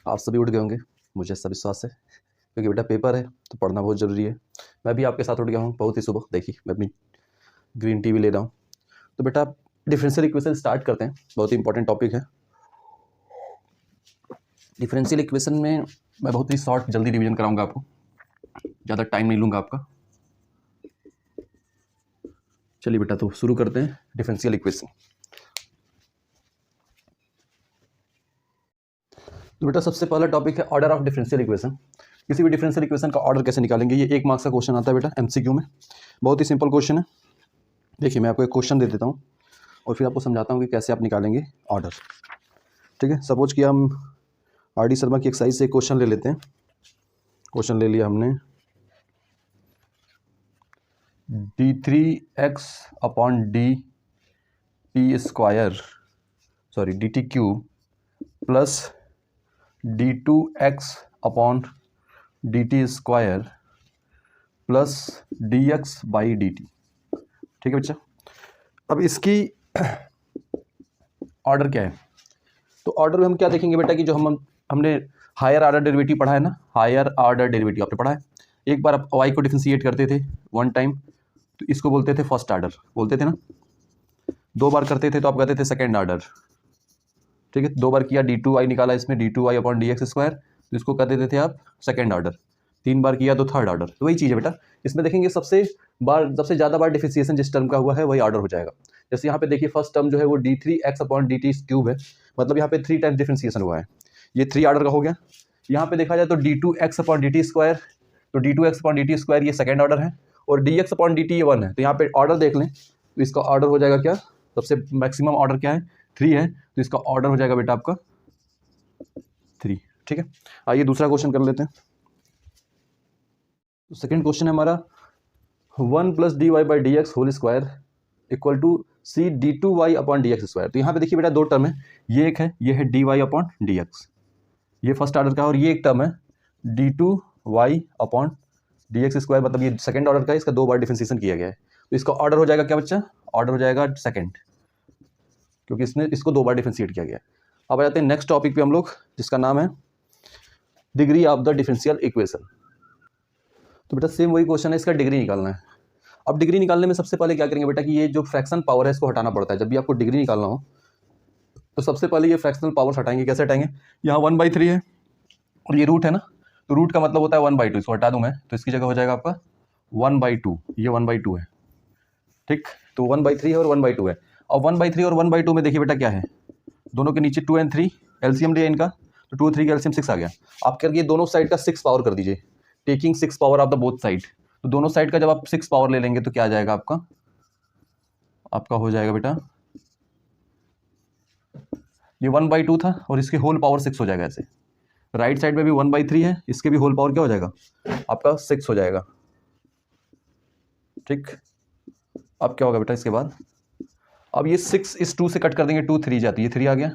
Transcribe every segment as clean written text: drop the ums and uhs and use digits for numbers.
आप सभी उठ गए होंगे, मुझे ऐसा विश्वास है, क्योंकि बेटा पेपर है तो पढ़ना बहुत ज़रूरी है। मैं भी आपके साथ उठ गया हूँ बहुत ही सुबह। देखिए मैं अपनी ग्रीन टी भी ले रहा हूँ। तो बेटा डिफरेंशियल इक्वेशन स्टार्ट करते हैं, बहुत ही इंपॉर्टेंट टॉपिक है। डिफरेंशियल इक्वेशन में मैं बहुत ही शॉर्ट जल्दी रिवीजन कराऊंगा आपको, ज़्यादा टाइम नहीं लूँगा आपका। चलिए बेटा तो शुरू करते हैं डिफरेंशियल इक्वेशन। तो बेटा सबसे पहला टॉपिक है ऑर्डर ऑफ डिफरेंशियल इक्वेशन। किसी भी डिफरेंशियल इक्वेशन का ऑर्डर कैसे निकालेंगे, ये 1 मार्क्स का क्वेश्चन आता है बेटा एमसीक्यू में। बहुत ही सिंपल क्वेश्चन है। देखिए मैं आपको एक क्वेश्चन दे देता हूँ और फिर आपको समझाता हूँ कि कैसे आप निकालेंगे ऑर्डर। ठीक है, सपोज कि हम आर डी शर्मा की एक्सरसाइज से एक क्वेश्चन ले लेते हैं। क्वेश्चन ले लिया हमने, d3x upon D T square D T cube plus d2x upon D T square plus dx by D T. ठीक है बच्चा, अब इसकी ऑर्डर क्या है? तो ऑर्डर में हम क्या देखेंगे बेटा कि जो हमने हायर ऑर्डर डेरिवेटिव पढ़ा है ना, हायर ऑर्डर डेरिवेटिव आपने पढ़ा है। एक बार आप y को डिफरेंशिएट करते थे वन टाइम तो इसको बोलते थे फर्स्ट ऑर्डर, बोलते थे ना। 2 बार करते थे तो आप कहते थे सेकेंड ऑर्डर। ठीक है, 2 बार किया d2y निकाला इसमें d2y upon D X square, तो इसको कह देते थे आप सेकेंड ऑर्डर। 3 बार किया तो थर्ड ऑर्डर। तो वही चीज़ है बेटा, इसमें देखेंगे सबसे ज़्यादा बार डिफरेंशिएशन जिस टर्म का हुआ है वही ऑर्डर हो जाएगा। जैसे यहाँ पे देखिए फर्स्ट टर्म जो है वो d3x upon D T cube है, मतलब यहाँ पे 3 टाइम्स डिफरेंशिएशन हुआ है, ये 3 ऑर्डर का हो गया। यहाँ पे देखा जाए तो d2x upon D T square, तो d2x upon D T square ये सेकेंड ऑर्डर है, और dx अपॉन डी टी ये 1 है। तो यहाँ पे ऑर्डर देख लें तो इसका ऑर्डर हो जाएगा क्या, सबसे मैक्सिमम ऑर्डर क्या है 3 है, तो इसका ऑर्डर हो जाएगा बेटा आपका 3। ठीक है, आइए दूसरा क्वेश्चन कर लेते हैं। तो सेकेंड क्वेश्चन है हमारा 1 plus D Y by D X whole square equal to C D two Y upon D X square. तो यहाँ पे देखिए बेटा 2 टर्म है, ये एक है, ये है D Y upon D X, ये फर्स्ट ऑर्डर का है, और ये एक टर्म है D two Y upon D X square, मतलब ये सेकेंड ऑर्डर का है, इसका 2 बार डिफरेंशिएशन किया गया है। तो इसका ऑर्डर हो जाएगा क्या बच्चा, ऑर्डर हो जाएगा सेकेंड, क्योंकि इसको 2 बार डिफरेंशिएट किया गया है। अब आ जाते हैं नेक्स्ट टॉपिक पे हम लोग, जिसका नाम है degree of the differential equation. तो बेटा सेम वही क्वेश्चन है, इसका डिग्री निकालना है। अब डिग्री निकालने में सबसे पहले क्या करेंगे बेटा कि ये जो फ्रैक्शन पावर है इसको हटाना पड़ता है। जब भी आपको डिग्री निकालना हो तो सबसे पहले ये फ्रैक्शनल पावर हटाएंगे। कैसे हटाएंगे, यहाँ 1/3 है और ये रूट है ना, तो रूट का मतलब होता है 1/2, इसको हटा दूं मैं तो इसकी जगह हो जाएगा आपका 1/2, ये 1/2 है। ठीक, तो 1/3 है और 1/2 है। और 1/3 और 1/2 में देखिए बेटा क्या है, दोनों के नीचे 2 और 3 एलसीएम लिया इनका, तो 2 और 3 का एलसीएम 6 आ गया। आप करके दोनों साइड का 6 पावर कर दीजिए, taking 6 power of the both side. तो दोनों साइड का जब आप 6 पावर ले लेंगे तो क्या आ जाएगा आपका हो जाएगा बेटा, ये 1/2 था और इसके होल पावर 6 हो जाएगा। ऐसे राइट साइड में भी 1/3 है, इसके भी होल पावर क्या हो जाएगा आपका 6 हो जाएगा। ठीक, अब क्या होगा बेटा इसके बाद, अब ये 6 इस 2 से कट कर देंगे, 2 3 जाती है, 3 आ गया,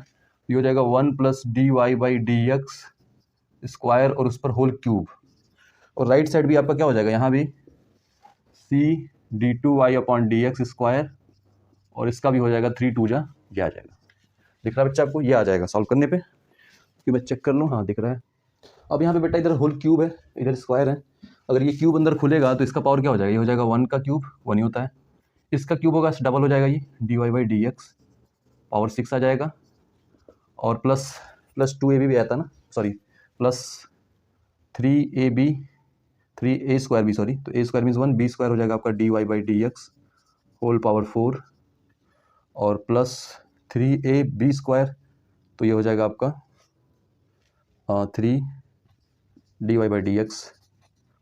ये हो जाएगा 1 plus D Y by D X square और उस पर होल क्यूब। और राइट साइड भी आपका क्या हो जाएगा, यहाँ भी C D two Y upon D X square, और इसका भी हो जाएगा 3 2 जा, ये आ जाएगा। दिख रहा है बच्चा आपको, ये आ जाएगा सॉल्व करने पे, कि मैं चेक कर लूँ, हाँ दिख रहा है। अब यहाँ पे बेटा इधर होल क्यूब है, इधर स्क्वायर है, अगर ये क्यूब अंदर खुलेगा तो इसका पावर क्या हो जाएगा, ये हो जाएगा 1 का क्यूब, 1 ही होता है, इसका क्यूब होगा डबल हो जाएगा, ये D Y by D X power 6 आ जाएगा, और प्लस 2ab भी आता ना, sorry plus 3ab 3a square भी, सॉरी, तो a square means 1, b square हो जाएगा आपका D Y by D X whole power 4, और प्लस 3ab स्क्वायर, तो ये हो जाएगा आपका 3 D Y by D X,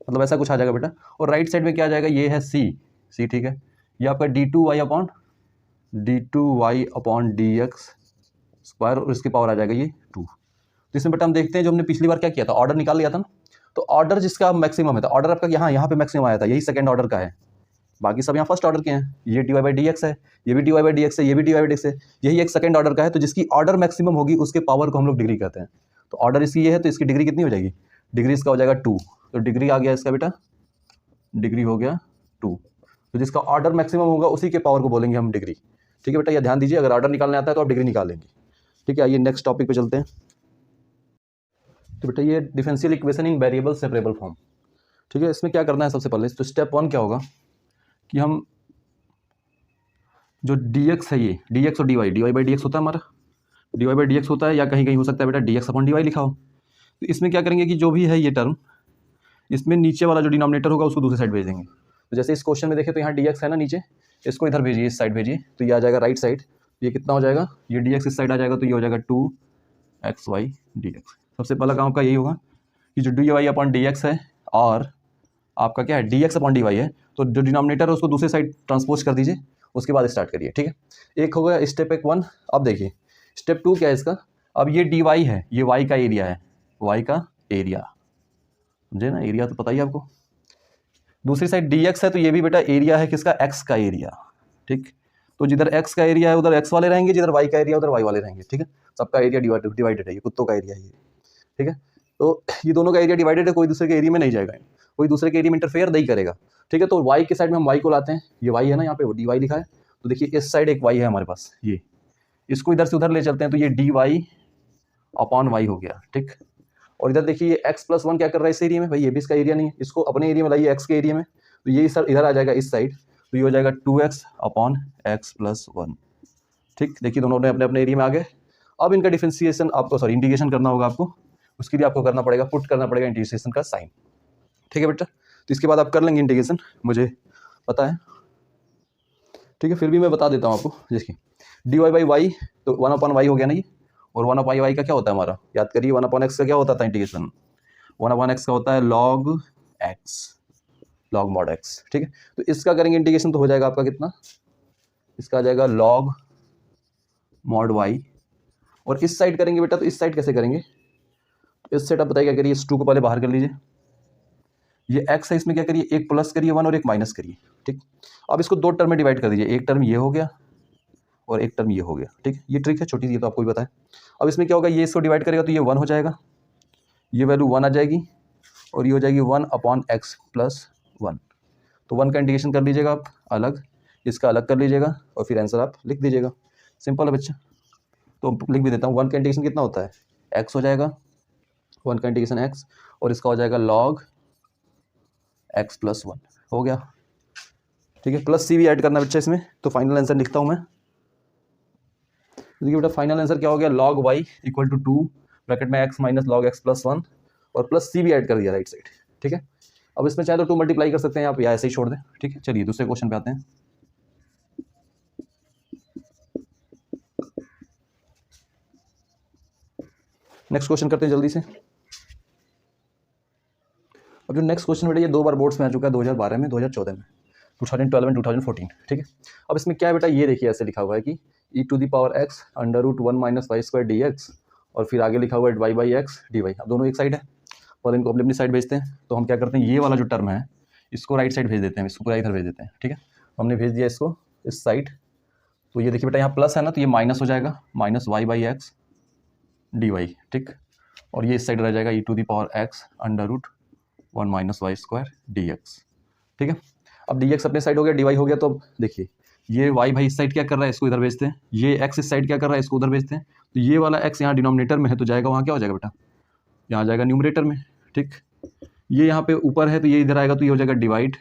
मतलब ऐसा कुछ आ जाएगा बेटा। और राइट साइड में क्या आ जाएगा, ये है सी, ठीक है, ये आपका D two Y upon D X square, और इसकी पावर आ जाएगा ये 2। तो इसमें बेटा हम देखते हैं जो हमने पिछली बार क्या किया था, ऑर्डर निकाल लिया था ना, तो ऑर्डर जिसका मैक्सिमम है, तो ऑर्डर आपका यहाँ पे मैक्सिमम आया था, यही सेकंड ऑर्डर का है, बाकी सब यहाँ फर्स्ट ऑर्डर के हैं। ये D Y by D X है, ये भी D Y by D X है, ये भी D Y by D X है, यही एक सेकंड ऑर्डर का है। तो जिसकी ऑर्डर मैक्सिमम होगी उसके पावर को हम लोग डिग्री कहते हैं। तो ऑर्डर इसकी ये है, तो इसकी डिग्री कितनी हो जाएगी, डिग्री इसका हो जाएगा 2, तो डिग्री आ गया इसका बेटा, डिग्री हो गया 2। तो जिसका ऑर्डर मैक्सिमम होगा उसी के पावर को बोलेंगे हम डिग्री। ठीक है बेटा, ये ध्यान दीजिए, अगर ऑर्डर निकालने आता है तो आप डिग्री निकाल लेंगे। ठीक है, आइए नेक्स्ट टॉपिक पे चलते हैं। तो बेटा ये differential equation in variable separable form, ठीक है। इसमें क्या करना है सबसे पहले, तो स्टेप 1 क्या होगा कि हम जो dx है, ये dx और dy बाई dx होता है हमारा, dy बाई dx होता है, या कहीं कहीं हो सकता है बेटा dx अपॉन dy लिखा हो। तो इसमें क्या करेंगे कि जो भी है ये टर्म, इसमें नीचे वाला जो डिनोमिनेटर होगा उसको दूसरी साइड भेज देंगे। तो जैसे इस क्वेश्चन में देखें तो यहाँ dx है ना नीचे, इसको इधर भेजिए, इस साइड भेजिए, तो ये आ जाएगा राइट साइड। ये कितना हो जाएगा, ये dx इस साइड आ जाएगा, तो ये हो जाएगा 2xy dx। सबसे पहला काम आपका यही होगा कि जो dy अपॉन dx है और आपका क्या है dx अपॉन dy है, तो जो डिनोमिनेटर है उसको दूसरी साइड ट्रांसपोज कर दीजिए, उसके बाद स्टार्ट करिए, ठीक है। एक हो गया स्टेप 1। अब देखिए स्टेप 2 क्या है इसका, अब ये dy है, ये y का एरिया है, y का एरिया, समझे ना, एरिया तो पता ही आपको। दूसरी साइड dx है, तो ये भी बेटा एरिया है किसका, x का एरिया, ठीक। तो जिधर x का एरिया है उधर x वाले रहेंगे, जिधर y का एरिया उधर y वाले रहेंगे, ठीक है। सबका एरिया डिवाइडेड है, ये कुत्तों का एरिया है ये, ठीक है। तो ये दोनों का एरिया डिवाइडेड है, कोई दूसरे के एरिया में नहीं जाएगा, कोई दूसरे के एरिया में इंटरफेयर नहीं करेगा, ठीक है। तो y के साइड में हम y को लाते हैं, ये y है ना, यहाँ पे dy लिखा है, तो देखिए इस साइड एक y है हमारे पास, ये इसको इधर से उधर ले चलते हैं, तो ये dy अपॉन y हो गया, ठीक। और इधर देखिए ये x+1 क्या कर रहा है इस एरिया में, भाई ये भी इसका एरिया नहीं है, इसको अपने एरिया में लाइए x के एरिया में, तो ये सर इधर आ जाएगा इस साइड, तो ये हो जाएगा 2x अपॉन x+1, ठीक। देखिए दोनों अपने अपने एरिया में आ गए। अब इनका डिफरेंशिएशन आपको इंटीग्रेशन करना होगा आपको, उसके लिए आपको करना पड़ेगा, पुट करना पड़ेगा इंटीग्रेशन का साइन, ठीक है बेटा। तो इसके बाद आप कर लेंगे इंटीग्रेशन, मुझे पता है, ठीक है। फिर भी मैं बता देता हूँ आपको, जैसे dy बाई वाई, तो 1/y हो गया ना ये, और 1/y का क्या होता है हमारा, याद करिए 1/x का क्या होता था इंटीग्रेशन, 1/x का होता है log x, log mod x, ठीक है। तो इसका करेंगे इंटीग्रेशन, तो हो जाएगा आपका कितना, इसका आ जाएगा log mod y। और इस साइड करेंगे बेटा, तो इस साइड कैसे करेंगे, तो इस साइड आप बताइए क्या करिए, इस 2 को पहले बाहर कर लीजिए, ये x है, इसमें क्या करिए, एक प्लस करिए 1 और एक माइनस करिए, ठीक। अब इसको 2 टर्म में डिवाइड कर दीजिए, एक टर्म ये हो गया और एक टर्म ये हो गया, ठीक। ये ट्रिक है छोटी सी, ये तो आपको भी पता है। अब इसमें क्या होगा, ये इसको डिवाइड करेगा तो ये 1 हो जाएगा, ये वैल्यू 1 आ जाएगी, और ये हो जाएगी 1/x+1। तो 1 का इंटीग्रेशन कर लीजिएगा आप अलग, इसका अलग कर लीजिएगा, और फिर आंसर आप लिख दीजिएगा, सिंपल है बच्चा। तो लिख भी देता हूँ, 1 का इंटीग्रेशन कितना होता है, x हो जाएगा, 1 का इंटीग्रेशन x, और इसका हो जाएगा log x+1 हो गया, ठीक है। प्लस c भी ऐड करना बच्चा इसमें, तो फाइनल आंसर लिखता हूँ मैं। देखिए बेटा फाइनल आंसर क्या हो गया, log y equal to 2 bracket में x माइनस log x+1, और प्लस c भी ऐड कर दिया राइट साइड, ठीक है। अब इसमें चाहे तो 2 मल्टीप्लाई कर सकते हैं आप, या ऐसे ही छोड़ दें, ठीक है। चलिए दूसरे क्वेश्चन पे आते हैं। नेक्स्ट क्वेश्चन करते हैं जल्दी से। अब जो नेक्स्ट क्वेश्चन बेटा ये 2 बार बोर्ड्स में आ चुका है, 2012 में, 2014 में, 2012 में, 2014, ठीक है। अब इसमें क्या है बेटा, ये देखिए ऐसे लिखा हुआ है कि e⁻x √1 - y² dx, और फिर आगे लिखा हुआ है y/x dy। अब दोनों एक साइड है, और इनको अपनी अपनी साइड भेजते हैं। तो हम क्या करते हैं, ये वाला जो टर्म है इसको राइट साइड भेज देते हैं, इसको पूरा इधर भेज देते हैं, ठीक है। हमने भेज दिया इसको इस साइड, तो ये देखिए बेटा यहाँ प्लस है ना, तो ये माइनस हो जाएगा, -y/x dy, ठीक। और ये इस साइड रह जाएगा e⁻x √1 - y² dx, ठीक है। अब dx अपने साइड हो गया, dy हो गया। तो अब देखिए ये y भाई इस साइड क्या कर रहा है, इसको इधर भेजते हैं, ये x इस साइड क्या कर रहा है, इसको उधर भेजते हैं। तो ये वाला x यहाँ डिनोमिनेटर में है, तो जाएगा वहाँ क्या हो जाएगा बेटा, यहाँ जाएगा न्यूमरेटर में, ठीक। ये यहाँ पे ऊपर है, तो ये इधर आएगा, तो ये हो जाएगा डिवाइड,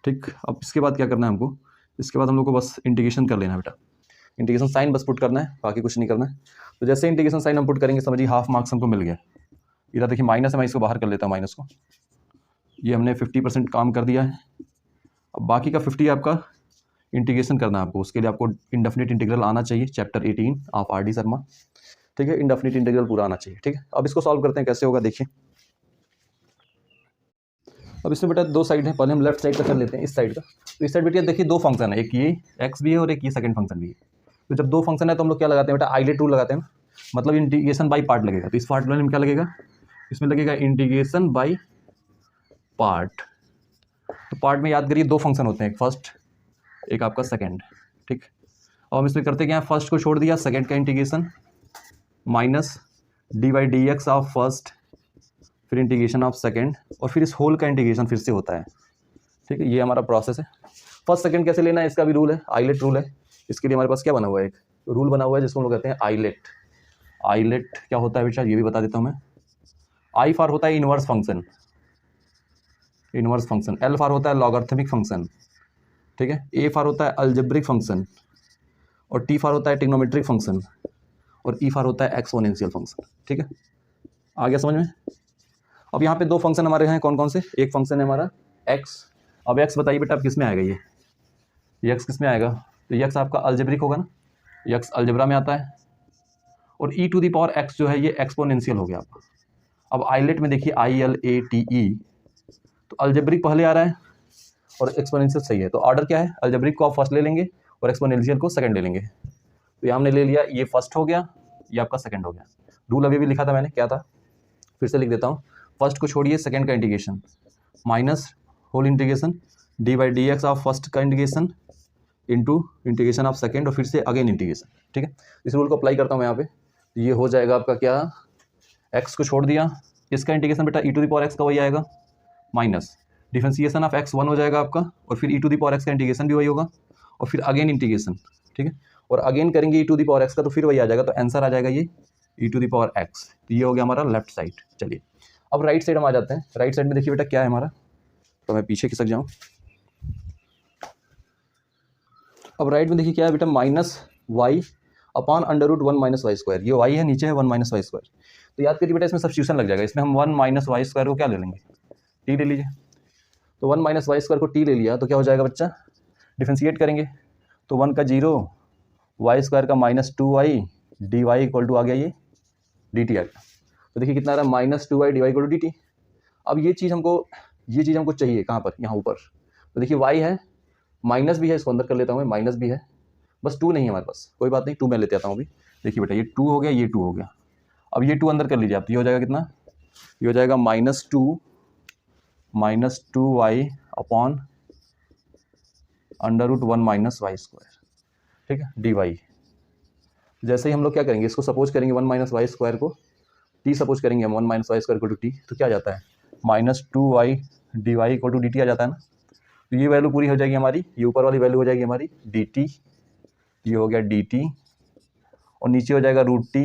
ठीक। अब इसके बाद क्या करना है हमको, इसके बाद हम लोग को बस इंटीग्रेशन कर लेना है बेटा, इंटीग्रेशन साइन बस पुट करना है, बाकी कुछ नहीं करना है। तो जैसे इंटीग्रेशन साइन हम पुट करेंगे, समझिए हाफ मार्क्स हमको मिल गया। इधर देखिए माइनस है, मैं इसको बाहर कर लेता हूँ माइनस को, ये हमने 50% काम कर दिया है। अब बाकी का 50 आपका इंटीग्रेशन करना है आपको, उसके लिए आपको इंडेफिनिट इंटीग्रल आना चाहिए, chapter 18 of R D Sharma, ठीक है। इंडेफिनिट इंटीग्रल पूरा आना चाहिए, ठीक है। अब इसको सॉल्व करते हैं, कैसे होगा देखिए। अब इसमें बेटा 2 साइड है, पहले हम लेफ्ट साइड का कर लेते हैं, इस साइड का। तो इस साइड बेटा देखिए 2 फंक्शन है, एक ये x भी है और एक ये सेकंड फंक्शन भी है। तो जब 2 फंक्शन है तो हम लोग क्या लगाते हैं बेटा, आइलेट रूल लगाते हैं, मतलब इंटीग्रेशन बाई पार्ट लगेगा। तो इस फॉर्मूला में क्या लगेगा, इसमें लगेगा इंटीग्रेशन बाई पार्ट। तो पार्ट में याद करिए 2 फंक्शन होते हैं, एक फर्स्ट एक आपका सेकंड, ठीक। और हम इसमें करते क्या है, फर्स्ट को छोड़ दिया, सेकंड का integration minus dy/dx of first, फिर इंटीग्रेशन ऑफ सेकंड, और फिर इस होल का इंटीग्रेशन फिर से होता है, ठीक है। ये हमारा प्रोसेस है। फर्स्ट सेकंड कैसे लेना है, इसका भी रूल है, आइलेट रूल है। इसके लिए हमारे पास क्या बना हुआ है, एक रूल बना हुआ है जिसको हम लोग कहते हैं आइलेट, आईलेट क्या होता है बेटा ये भी बता देता हूँ मैं। आई फॉर होता है inverse function, inverse function. L for होता है लॉगरिथमिक फंक्शन, ठीक है। ए फॉर होता है अलजेब्रिक फंक्शन, और टी फॉर होता है ट्रिग्नोमेट्रिक फंक्शन, और ई फॉर होता है एक्सपोनेंशियल फंक्शन, ठीक है। आ गया समझ में। अब यहाँ पे दो फंक्शन हमारे हैं, कौन कौन से, एक फंक्शन है हमारा एक्स। अब एक्स बताइए बेटा अब किस में आएगा, ये एक्स किस में आएगा, तो ये एक्स आपका अलजेब्रिक होगा ना, ये एक्स अलजेब्रा में आता है। और ई टू दी पावर एक्स जो है ये एक्सपोनेंशियल हो गया आपका। अब आइलेट में देखिए ILATE, तो अलजेब्रिक पहले आ रहा है और एक्सपोनेंशियल सही है, तो ऑर्डर क्या है, अलजेब्रिक को आप फर्स्ट ले लेंगे और एक्सपोनेंशियल को सेकंड ले लेंगे। तो ये हमने ले लिया, ये फर्स्ट हो गया, ये आपका सेकंड हो गया। रूल अभी भी लिखा था मैंने, क्या था, फिर से लिख देता हूँ। फर्स्ट को छोड़िए, सेकंड का integration minus whole integration d/dx of first का integration into integration of second, और फिर से अगेन इंटीग्रेशन, ठीक है। इस रूल को अप्लाई करता हूँ मैं यहाँ पे, तो ये हो जाएगा आपका क्या, एक्स को छोड़ दिया, इसका इंटीग्रेशन बेटा ई टू दी पावर एक्स का वही आएगा, माइनस डिफरेंशिएशन ऑफ एक्स 1 हो जाएगा आपका, और फिर ई टू दी पावर एक्स का इंटीग्रेशन भी वही होगा, और फिर अगेन इंटीग्रेशन, ठीक है। और अगेन करेंगे ई टू दी पावर एक्स का, तो फिर वही आ जाएगा, तो आंसर आ जाएगा ये ई टू दी पावर एक्स। तो ये हो गया हमारा लेफ्ट साइड। चलिए अब राइट साइड हम आ जाते हैं। राइट साइड में देखिए बेटा क्या है हमारा, तो मैं पीछे खिसक जाऊँ। अब राइट में देखिए क्या है बेटा, minus Y upon under root 1 minus Y square. ये वाई है, नीचे है 1 माइनस वाई स्क्वायर। तो याद करिए बेटा इसमें सब्स्टिट्यूशन लग जाएगा, इसमें हम 1 माइनस वाई स्क्वायर को क्या ले लेंगे, टी ले लीजिए। तो 1 माइनस वाई स्क्वायर को टी ले लिया तो क्या हो जाएगा बच्चा, डिफ्रेंशिएट करेंगे तो 1 का 0, वाई स्क्वायर का -2y, D Y equal to आ गया ये डी टी आ गया। तो देखिए कितना आ रहा है, -2y D Y equal to D T. अब ये चीज़ हमको चाहिए कहाँ पर, यहाँ ऊपर। तो देखिए y है, माइनस भी है, इसको अंदर कर लेता हूँ मैं, माइनस भी है, बस 2 नहीं है हमारे पास, कोई बात नहीं, 2 मैं लेते आता हूँ अभी। देखिए बेटा ये 2 हो गया, ये 2 हो गया। अब ये 2 अंदर कर लीजिए आप, तो ये हो जाएगा कितना, ये हो जाएगा -2y upon under root 1 minus Y square, ठीक है, डी वाई। जैसे ही हम लोग क्या करेंगे, इसको सपोज करेंगे 1 माइनस वाई स्क्वायर को टी सपोज करेंगे हम, 1 माइनस वाई स्क्वायर को टू टी, तो क्या जाता है, -2y D Y equal to D T आ जाता है ना। तो ये वैल्यू पूरी हो जाएगी हमारी, ये ऊपर वाली वैल्यू हो जाएगी हमारी डी टी, ये हो गया डी टी, और नीचे हो जाएगा रूट टी,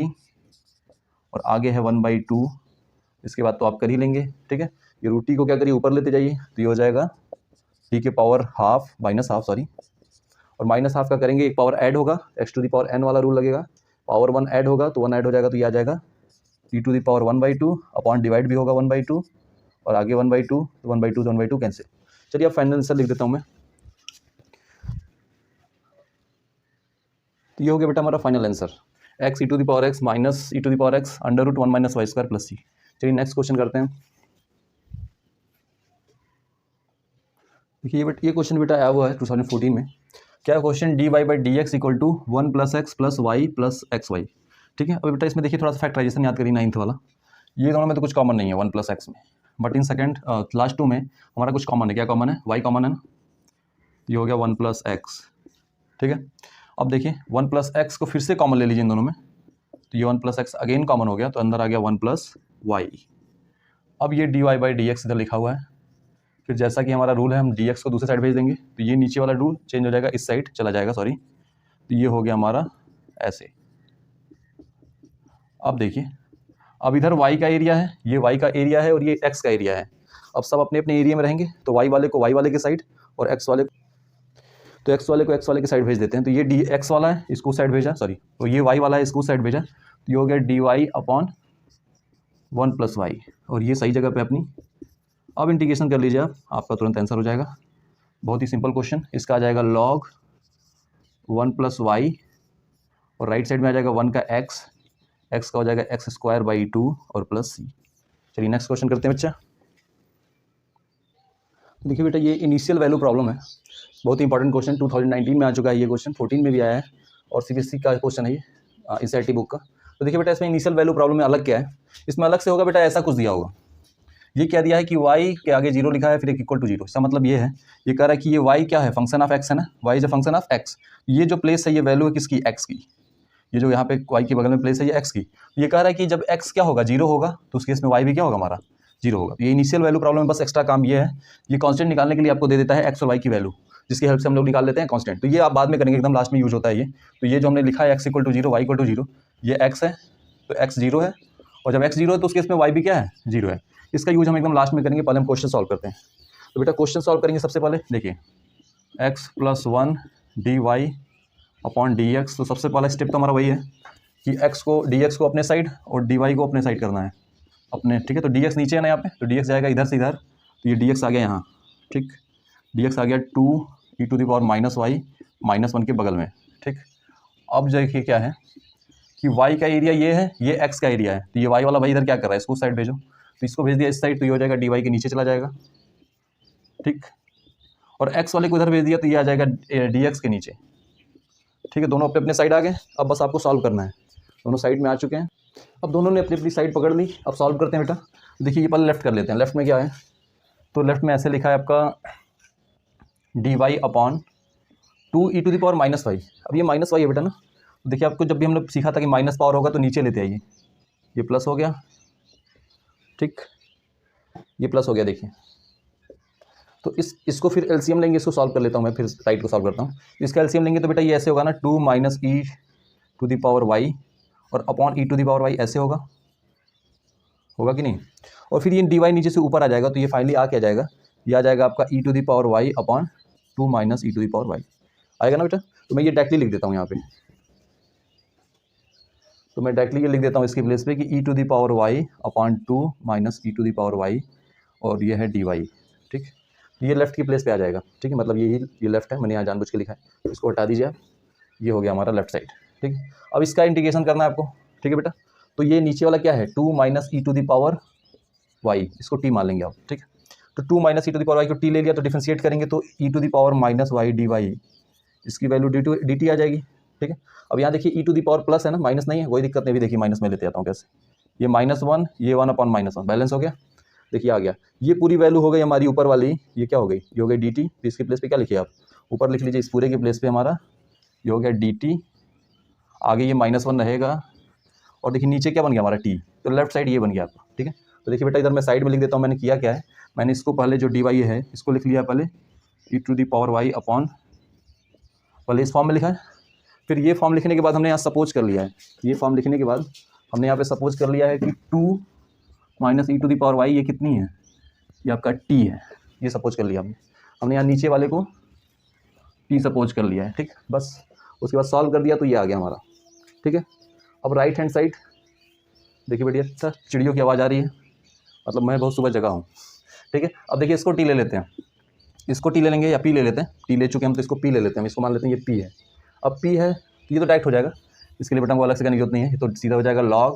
और आगे है 1/2। इसके बाद तो आप कर ही लेंगे, ठीक है। ये रूट टी को क्या करिए, ऊपर लेते जाइए, तो ये हो जाएगा टी के पावर हाफ, -हाफ सॉरी, और -हाफ का करेंगे, एक पावर ऐड होगा, X to the power n वाला रूल लगेगा, पावर 1 ऐड होगा तो 1 ऐड हो जाएगा, तो ये आ जाएगा T to the power 1/2 upon divide भी होगा 1/2, और आगे 1/2, तो 1/2 तो 1/2 कैंसिल। चलिए अब फाइनल आंसर लिख देता हूँ मैं। तो ये हो गया बेटा हमारा final answer, X E to the power x minus E to the power X under root 1 minus Y square plus C. चलिए नेक्स्ट क्वेश्चन करते हैं। देखिए ये क्वेश्चन बेटा आया हुआ है 2014 में। क्या question, dy/dx equal to 1 + x + y + xy, ठीक है। अब बेटा इसमें देखिए थोड़ा सा फैक्टराइजेशन याद करिए 9th वाला, ये दोनों में तो कुछ कॉमन नहीं है 1 + x में, बट इन सेकंड लास्ट 2 में हमारा कुछ कॉमन है। क्या कॉमन है, y कॉमन है ना, ये हो गया 1 + x, ठीक है। अब देखिए 1 + x को फिर से कॉमन ले लीजिए इन दोनों में, तो ये 1 + x अगेन कॉमन हो गया, तो अंदर आ गया 1 + y। अब ये dy/dx इधर लिखा हुआ है, फिर जैसा कि हमारा रूल है हम dx को दूसरे साइड भेज देंगे, तो ये नीचे वाला रूल चेंज हो जाएगा, इस साइड चला जाएगा, सॉरी, तो ये हो गया हमारा ऐसे। अब देखिए अब इधर y का एरिया है, ये y का एरिया है, और ये x का एरिया है। अब सब अपने अपने एरिया में रहेंगे, तो y वाले को y वाले के साइड, और x वाले तो x वाले को x वाले के साइड भेज देते हैं। तो ये dx वाला है, इसको साइड भेजा, सॉरी, तो ये y वाला है, इसको साइड भेजा, तो ये हो गया dy अपॉन 1 + y, और ये सही जगह पे अपनी। अब इंटीग्रेशन कर लीजिए आप, आपका तुरंत आंसर हो जाएगा, बहुत ही सिंपल क्वेश्चन। इसका आ जाएगा log 1 + y, और राइट साइड में आ जाएगा 1 का x का हो जाएगा x²/2 और प्लस c। चलिए नेक्स्ट क्वेश्चन करते हैं बच्चा। देखिए बेटा ये इनिशियल वैल्यू प्रॉब्लम है, बहुत ही इंपॉर्टेंट क्वेश्चन, 2019 में आ चुका है ये क्वेश्चन, 14 में भी आया है, और सीबीएसई का क्वेश्चन है ये, एनसीईआरटी बुक का। तो देखिए बेटा इसमें इनिशियल वैल्यू प्रॉब्लम में अलग क्या है, इसमें अलग से होगा बेटा, ऐसा कुछ दिया होगा, ये क्या दिया है कि y के आगे 0 लिखा है, फिर एक = 0। इसका मतलब ये है, ये कह रहा है कि ये y क्या है, फंक्शन ऑफ x है ना, y is a function of x। ये जो प्लेस है ये वैल्यू है किसकी, x की, ये जो यहाँ पे y के बगल में प्लेस है ये x की। ये कह रहा है कि जब x क्या होगा, 0 होगा, तो उस केस में y भी क्या होगा हमारा, 0 होगा। ये इनिशियल वैल्यू प्रॉब्लम में बस एक्स्ट्रा काम ये है, ये कांस्टेंट निकालने के लिए आपको दे देता है x और y की वैल्यू, जिसकी हेल्प से हम लोग निकाल लेते हैं कांस्टेंट। तो ये आप बाद में करेंगे, एकदम लास्ट में यूज होता है ये। तो ये जो हमने लिखा है x = 0 y = 0, ये x है, तो x 0 है, और जब x 0 है तो उसके इसमें y भी क्या है 0 है। इसका यूज हम एकदम लास्ट में करेंगे, पहले हम क्वेश्चन सॉल्व करते हैं। तो बेटा क्वेश्चन सॉल्व करेंगे सबसे पहले, देखिए x + 1 dy/dx। तो सबसे पहला स्टेप तो हमारा वही है कि dx को अपने साइड और dy को अपने साइड करना है अपने, ठीक है। तो dx नीचे है ना यहाँ पे, तो dx जाएगा इधर से इधर, तो ये dx आ गया यहाँ, ठीक। dx आ गया 2e⁻y -1 के बगल में, ठीक। अब देखिए क्या है कि y का एरिया ये है, ये x का एरिया है, तो ये y वाला भाई इधर क्या कर रहा है, इसको साइड भेजो, तो इसको भेज दिया इस साइड, तो ये हो जाएगा dy के नीचे चला जाएगा, ठीक। और x वाले को इधर भेज दिया तो ये आ जाएगा dx के नीचे, ठीक है। दोनों अपने अपने साइड आ गए, अब बस आपको सॉल्व करना है। दोनों साइड में आ चुके हैं, अब दोनों ने अपनी अपनी साइड पकड़ ली। अब सॉल्व करते हैं बेटा। देखिए ये पहले लेफ्ट कर लेते हैं, लेफ्ट में क्या है, तो लेफ्ट में ऐसे लिखा है आपका dy/2e⁻y। अब ये -y है बेटा ना, देखिए आपको जब भी हमने सीखा था कि माइनस पावर होगा तो नीचे लेते आइए, ये प्लस हो गया, ठीक, ये प्लस हो गया। देखिए तो इसको फिर एलसीएम लेंगे, इसको सॉल्व कर लेता हूँ मैं, फिर राइट को सॉल्व करता हूँ। इसका एलसीएम लेंगे तो बेटा ये ऐसे होगा ना, 2 - e⁻y और अपॉन e⁻y ऐसे होगा कि नहीं। और फिर ये dy नीचे से ऊपर आ जाएगा, तो ये फाइनली आ क्या जाएगा, ये आ जाएगा आपका e⁻y अपॉन 2 - e⁻y आएगा ना बेटा। तो मैं ये डायरेक्टली लिख देता हूँ यहाँ पे, तो मैं डायरेक्टली ये लिख देता हूँ इसकी प्लेस पे कि e⁻y अपॉन 2 - e⁻y और ये है dy, ठीक। ये लेफ्ट की प्लेस पे आ जाएगा, ठीक है, मतलब ये लेफ्ट है, मैंने यहाँ जानबूझ के लिखा है, तो इसको हटा दीजिए आप, ये हो गया हमारा लेफ्ट साइड, ठीक है। अब इसका इंटीग्रेशन करना है आपको, ठीक है बेटा। तो ये नीचे वाला क्या है, 2 - e⁻y, इसको t मान लेंगे आप, ठीक है। तो 2 - e⁻y को t ले लिया, तो डिफरेंशिएट करेंगे तो e⁻y dy, इसकी वैल्यू dt आ जाएगी, ठीक है। अब यहाँ देखिए e⁻ प्लस है ना, माइनस नहीं है, कोई दिक्कत नहीं। अभी देखिए माइनस में लेते आता हूँ कैसे, ये -1, ये 1 अपॉन -1 बैलेंस हो गया, देखिए आ गया। ये पूरी वैल्यू हो गई हमारी ऊपर वाली, ये क्या हो गई, ये हो गई dt। तो इसकी प्लेस पे क्या लिखिए आप, ऊपर लिख लीजिए, इस पूरे के प्लेस पे हमारा ये हो गया dt, आगे ये -1 रहेगा, और देखिए नीचे क्या बन गया हमारा t, तो लेफ्ट साइड ये बन गया आपका, ठीक है। तो देखिए बेटा इधर मैं साइड में लिख देता हूँ, मैंने किया क्या है, मैंने इसको पहले जो dy है इसको लिख लिया पहले e⁻y अपॉन, पहले इस फॉर्म में लिखा है, फिर ये फॉर्म लिखने के बाद हमने यहाँ सपोज कर लिया है, ये फॉर्म लिखने के बाद हमने यहाँ पे सपोज कर लिया है कि 2 - e⁻y ये कितनी है, ये आपका t है, ये सपोज कर लिया हमने यहाँ नीचे वाले को t सपोज कर लिया है, ठीक। बस उसके बाद सॉल्व कर दिया तो ये आ गया हमारा, ठीक है। अब राइट हैंड साइड देखिए बेटिया, चिड़ियों की आवाज़ आ रही है, मतलब मैं बहुत सुबह जगा हूँ, ठीक है। अब देखिए इसको t ले लेते हैं, इसको t ले लेंगे या p ले लेते हैं, t ले चुके हम तो इसको p ले लेते हैं, इसको मान लेते हैं ये p है। अब p है तो ये तो डायरेक्ट हो जाएगा, इसके लिए बेटा को अलग से करने की जरूरत नहीं है, ये तो सीधा हो जाएगा log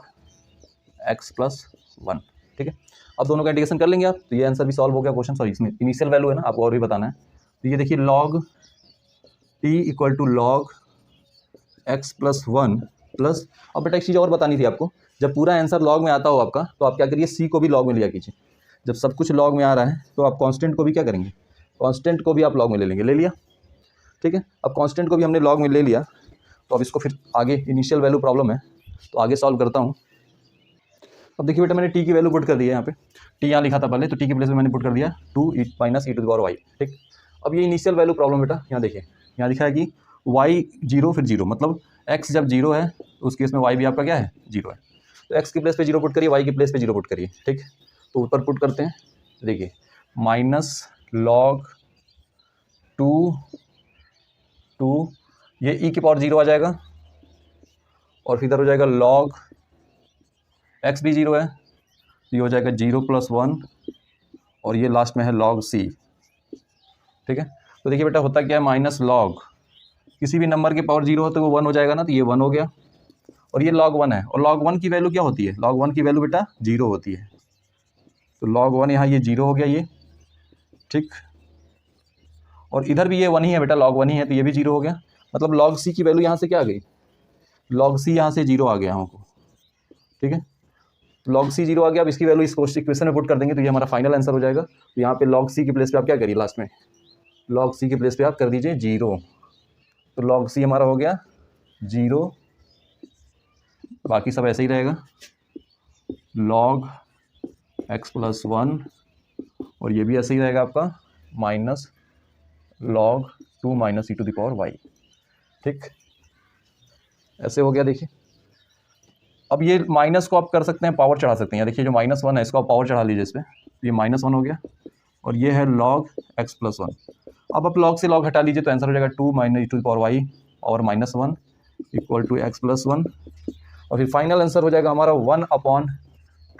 x + 1, ठीक है। अब दोनों का इंटीग्रेशन कर लेंगे आप, तो ये आंसर भी सॉल्व हो गया क्वेश्चन। सॉरी इसमें इनिशियल वैल्यू है ना, आपको और भी बताना है। तो ये देखिए log t = log x + 1 plus, अब बेटा एक चीज़ और बतानी थी आपको, जब पूरा आंसर लॉग में आता हो आपका, तो आप क्या करिए, c को भी लॉग में लिया कीजिए। जब सब कुछ लॉग में आ रहा है तो आप कांस्टेंट को भी क्या करेंगे, कांस्टेंट को भी आप लॉग में ले लेंगे, ले लिया, ठीक है। अब कांस्टेंट को भी हमने लॉग में ले लिया, तो अब इसको फिर आगे इनिशियल वैल्यू प्रॉब्लम है तो आगे सॉल्व करता हूँ। अब देखिए बेटा मैंने t की वैल्यू पुट कर दी है यहाँ पे, t यहाँ लिखा था पहले, तो t की प्लेस में मैंने पुट कर दिया 2 - e⁻y, ठीक। अब ये इनिशियल वैल्यू प्रॉब्लम बेटा, यहाँ देखिए, यहाँ लिखा है कि y 0 फिर 0, मतलब x जब 0 है तो उस केस में y भी आपका क्या है 0 है, तो x की प्लेस पे 0 पुट करिए, y की प्लेस पे 0 पुट करिए, ठीक। तो ऊपर पुट करते हैं, देखिए -log 2 ये e⁻0 आ जाएगा, और फिर इधर हो जाएगा log x भी 0 है, तो ये हो जाएगा 0 + 1, और ये लास्ट में है log c, ठीक है। तो देखिए बेटा होता क्या है, -log किसी भी नंबर के पावर 0 हो तो वो 1 हो जाएगा ना, तो ये 1 हो गया, और ये log 1 है, और log 1 की वैल्यू क्या होती है, log 1 की वैल्यू बेटा 0 होती है, तो log 1 यहाँ ये 0 हो गया ये, ठीक। और इधर भी ये 1 ही है बेटा, log 1 ही है, तो ये भी 0 हो गया, मतलब log c की वैल्यू यहाँ से क्या आ गई, log c यहाँ से 0 आ गया हमको, ठीक है। log c 0 आ गया, अब इसकी वैल्यू इस इक्वेशन में पुट कर देंगे तो ये हमारा फाइनल आंसर हो जाएगा। तो यहाँ पे log c की प्लेस पे आप क्या करिए, लास्ट में log c की प्लेस पे आप कर दीजिए 0, तो log c हमारा हो गया 0, बाकी सब ऐसे ही रहेगा, log x + 1, और ये भी ऐसे ही रहेगा आपका -log 2 - e⁻y, ठीक, ऐसे हो गया। देखिए अब ये माइनस को आप कर सकते हैं, पावर चढ़ा सकते हैं। देखिए जो -1 है इसको आप पावर चढ़ा लीजिए इस पर, ये -1 हो गया और ये है log x + 1। अब आप log से log हटा लीजिए तो आंसर हो जाएगा 2 - e⁻y और -1 = x + 1। और फिर फाइनल आंसर हो जाएगा हमारा 1/2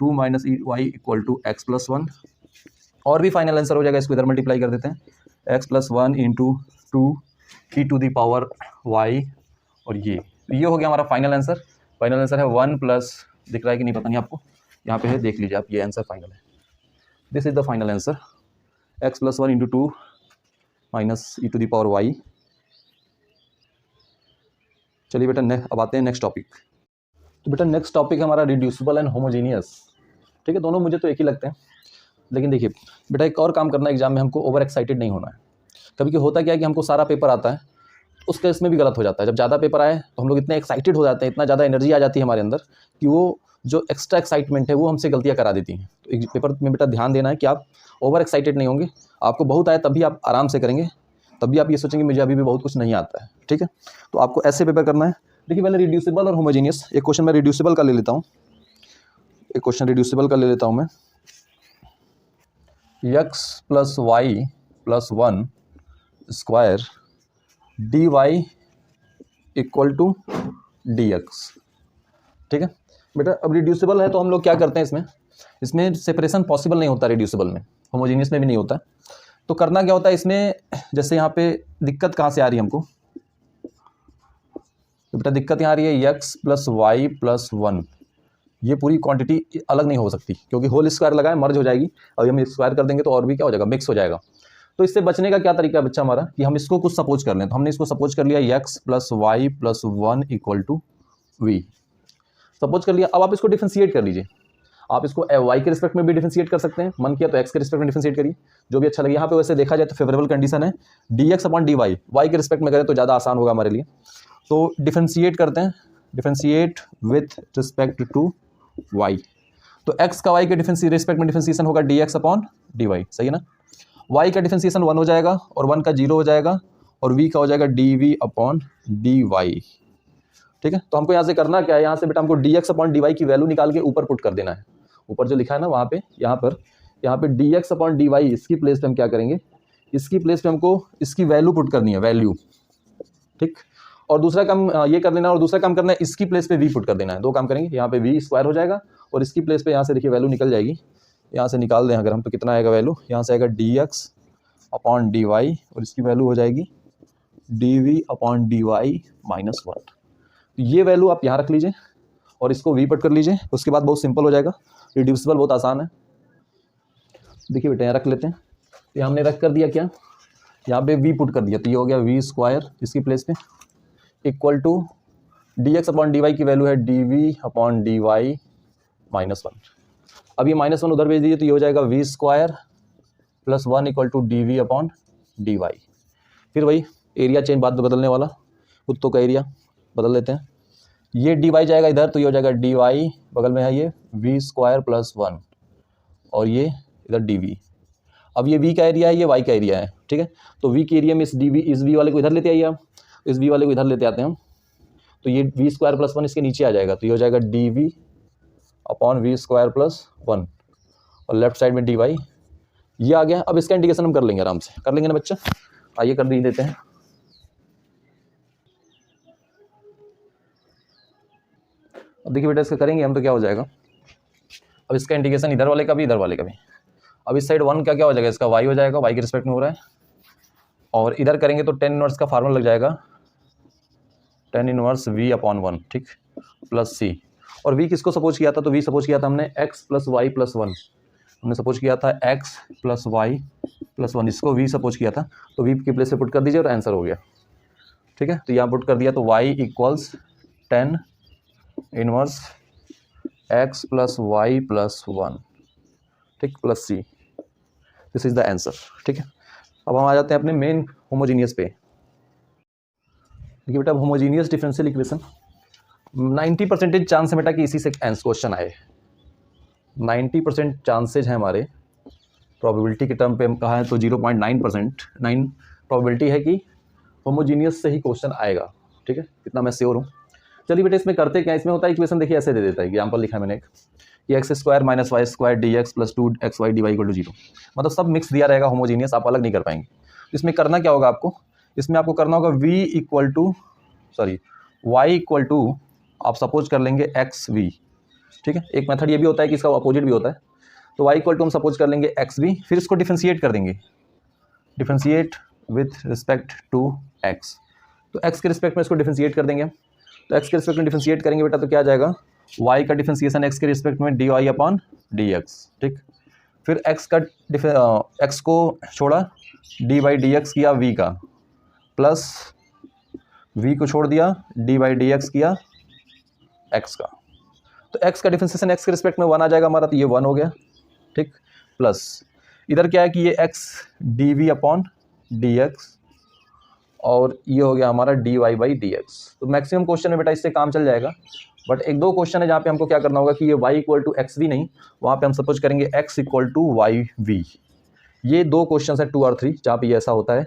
- e⁻y = x + 1। और भी फाइनल आंसर हो जाएगा, इसको इधर मल्टीप्लाई कर देते हैं, x + 1 × 2 e⁻y और ये हो गया हमारा फाइनल आंसर। फाइनल आंसर है 1 प्लस, दिख रहा है कि नहीं पता नहीं आपको, यहाँ पे है, देख लीजिए आप, ये आंसर फाइनल है। This is the final answer, x + 1 × 2 - e⁻y। चलिए बेटा अब आते हैं नेक्स्ट टॉपिक। तो बेटा नेक्स्ट टॉपिक है हमारा रिड्यूसिबल एंड होमोजीनियस। ठीक है, दोनों मुझे तो एक ही लगते हैं, लेकिन देखिए बेटा एक और काम करना है एग्जाम में, हमको ओवर एक्साइटेड नहीं होना है। कभी कि होता क्या है कि हमको सारा पेपर आता है, उस केस में भी गलत हो जाता है। जब ज़्यादा पेपर आए तो हम लोग इतने एक्साइटेड हो जाते हैं, इतना ज़्यादा एनर्जी आ जाती है हमारे अंदर कि वो जो एक्स्ट्रा एक्साइटमेंट है वो हमसे गलतियाँ करा देती हैं। तो एक पेपर में बेटा ध्यान देना है कि आप ओवर एक्साइटेड नहीं होंगे, आपको बहुत आए तब भी आप आराम से करेंगे, तब भी आप ये सोचेंगे मुझे अभी भी बहुत कुछ नहीं आता है। ठीक है, तो आपको ऐसे पेपर करना है। देखिए पहले रिड्यूसिबल और होमोजीनियस, एक क्वेश्चन मैं रिड्यूसिबल का ले लेता हूँ, एक क्वेश्चन रिड्यूसिबल का ले लेता हूँ मैं। x + y + 1 square dy = dx। ठीक है बेटा, अब रिड्यूसिबल है तो हम लोग क्या करते हैं, इसमें सेपरेशन पॉसिबल नहीं होता, रिड्यूसिबल में, होमोजीनियस में भी नहीं होता। तो करना क्या होता है इसमें, जैसे यहाँ पे दिक्कत कहाँ से आ रही है हमको, तो बेटा दिक्कत यहाँ आ रही है x + y + 1, ये पूरी क्वांटिटी अलग नहीं हो सकती क्योंकि होल स्क्वायर लगा है, मर्ज हो जाएगी। और हम स्क्वायर कर देंगे तो और भी क्या हो जाएगा, मिक्स हो जाएगा। तो इससे बचने का क्या तरीका है बच्चा हमारा, कि हम इसको कुछ सपोज कर लें। तो हमने इसको सपोज कर लिया x + y + 1 = v, सपोज कर लिया। अब आप इसको डिफरेंशिएट कर लीजिए, आप इसको y के रिस्पेक्ट में भी डिफरेंशिएट कर सकते हैं, मन किया तो x के रिस्पेक्ट में डिफरेंशिएट करिए, जो भी अच्छा लगे। यहाँ पे वैसे देखा जाए तो फेवरेबल कंडीशन है dx/dy, y के रिस्पेक्ट में करें तो ज़्यादा आसान होगा हमारे लिए। तो डिफरेंशिएट करते हैं, differentiate with respect to y। तो x का y के रिस्पेक्ट में डिफरेंशिएशन होगा dx/dy, सही है ना। y का डिफरेंशिएशन 1 हो जाएगा और 1 का 0 हो जाएगा और v का हो जाएगा dv/dy। ठीक है, तो हमको यहाँ से करना क्या है, यहाँ से बेटा हमको dx/dy की वैल्यू निकाल के ऊपर पुट कर देना है। ऊपर जो लिखा है ना वहाँ पे, यहाँ पे dx/dy, इसकी प्लेस पे हम क्या करेंगे, इसकी प्लेस पे हमको इसकी वैल्यू पुट करनी है, वैल्यू। ठीक, और दूसरा काम ये कर लेना, और दूसरा काम करना है इसकी प्लेस पे v पुट कर देना है। दो काम करेंगे, यहाँ पे v स्क्वायर हो जाएगा और इसकी प्लेस पे यहाँ से देखिए वैल्यू निकल जाएगी, यहाँ से निकाल दें अगर हम, तो कितना आएगा वैल्यू, यहाँ से आएगा dx/dy और इसकी वैल्यू हो जाएगी dv/dy -1। ये वैल्यू आप यहाँ रख लीजिए और इसको v पुट कर लीजिए, उसके बाद बहुत सिंपल हो जाएगा। रिड्यूसिबल बहुत आसान है। देखिए बेटा यहाँ रख लेते हैं, तो हमने रख कर दिया क्या, यहाँ पे v पुट कर दिया, तो ये हो गया v² इसकी प्लेस पे = dx/dy की वैल्यू है dv/dy -1। अब ये -1 उधर भेज दीजिए तो ये हो जाएगा v² + 1 = dv/dy। फिर वही एरिया चेंज, बात बदलने वाला, कुत्तों का एरिया बदल लेते हैं। ये dy जाएगा इधर तो ये हो जाएगा dy, बगल में है ये v² + 1 और ये इधर dv। अब ये v का एरिया है, ये y का एरिया है। ठीक है, तो v के एरिया में इस v वाले को इधर लेते आइए आप, इस v वाले को इधर लेते आते हैं हम, तो ये v² + 1 इसके नीचे आ जाएगा, तो ये हो जाएगा dv/v² + 1 और लेफ्ट साइड में dy, ये आ गया। अब इसका इंडिकेशन हम कर लेंगे, आराम से कर लेंगे ना बच्चा, आइए कर देते हैं। अब देखिए बेटा इसका करेंगे हम तो क्या हो जाएगा, अब इसका इंडिकेशन इधर वाले का भी, इधर वाले का भी। अब इस साइड 1 का क्या हो जाएगा, इसका y हो जाएगा, y के रिस्पेक्ट में हो रहा है। और इधर करेंगे तो tan इनवर्स का फार्मूला लग जाएगा, tan इनवर्स v/1, ठीक, प्लस c। और v किसको सपोज किया था, तो v सपोज किया था हमने x + y + 1, हमने सपोज किया था x + y + 1, इसको v सपोज किया था, तो v की प्लेस पे पुट कर दीजिए और आंसर हो गया। ठीक है, तो यहाँ पुट कर दिया तो y = tan inverse x + y + 1, ठीक, plus c। This is the answer. ठीक है, अब हम आ जाते हैं अपने मेन होमोजीनियस पे। देखिए बेटा होमोजीनियस डिफरेंशियल इक्वेशन 90% चांस है बेटा कि इसी से क्वेश्चन आए। 90% चांसेज हैं हमारे, प्रोबेबिलिटी के टर्म पे हम कहा है तो 0.9% 9 प्रोबेबिलिटी है कि होमोजीनियस से ही क्वेश्चन आएगा। ठीक है, इतना मैं श्योर हूँ। चलिए बेटा इसमें करते क्या, इसमें होता है इक्वेशन देखिए ऐसे दे देता है, एग्जाम्पल लिखा है मैंने एक, कि X square minus Y square D X plus 2xy dy equal to 0, मतलब सब मिक्स दिया रहेगा होमोजीनियस, आप अलग नहीं कर पाएंगे। इसमें करना क्या होगा आपको, इसमें आपको करना होगा y इक्वल टू आप सपोज कर लेंगे एक्स वी, ठीक है। एक मेथड ये भी होता है कि इसका अपोजिट भी होता है, तो y इक्वल टू हम सपोज कर लेंगे एक्स वी, फिर इसको डिफ्रेंशिएट कर देंगे, differentiate with respect to x, तो x के रिस्पेक्ट में इसको डिफ्रेंशिएट कर देंगे। तो x के रिस्पेक्ट में डिफ्रेंशिएट करेंगे बेटा तो क्या आ जाएगा, y का डिफ्रेंशिएशन x के रिस्पेक्ट में dy अपॉन dx, ठीक। फिर x को छोड़ा dy dx किया v का, प्लस v को छोड़ दिया dy dx किया x का, तो x का डिफ्रेंशिएशन x के रिस्पेक्ट में 1 आ जाएगा हमारा, तो ये 1 हो गया, ठीक। प्लस इधर क्या है कि ये x dv अपॉन dx और ये हो गया हमारा dy बाई dx। तो मैक्सिमम क्वेश्चन में बेटा इससे काम चल जाएगा, बट एक दो क्वेश्चन है जहाँ पे हमको क्या करना होगा कि ये y equal to X V नहीं, वहाँ पे हम सपोज करेंगे x equal to Y V. ये 2 क्वेश्चन है 2 और 3 जहाँ पे ये ऐसा होता है,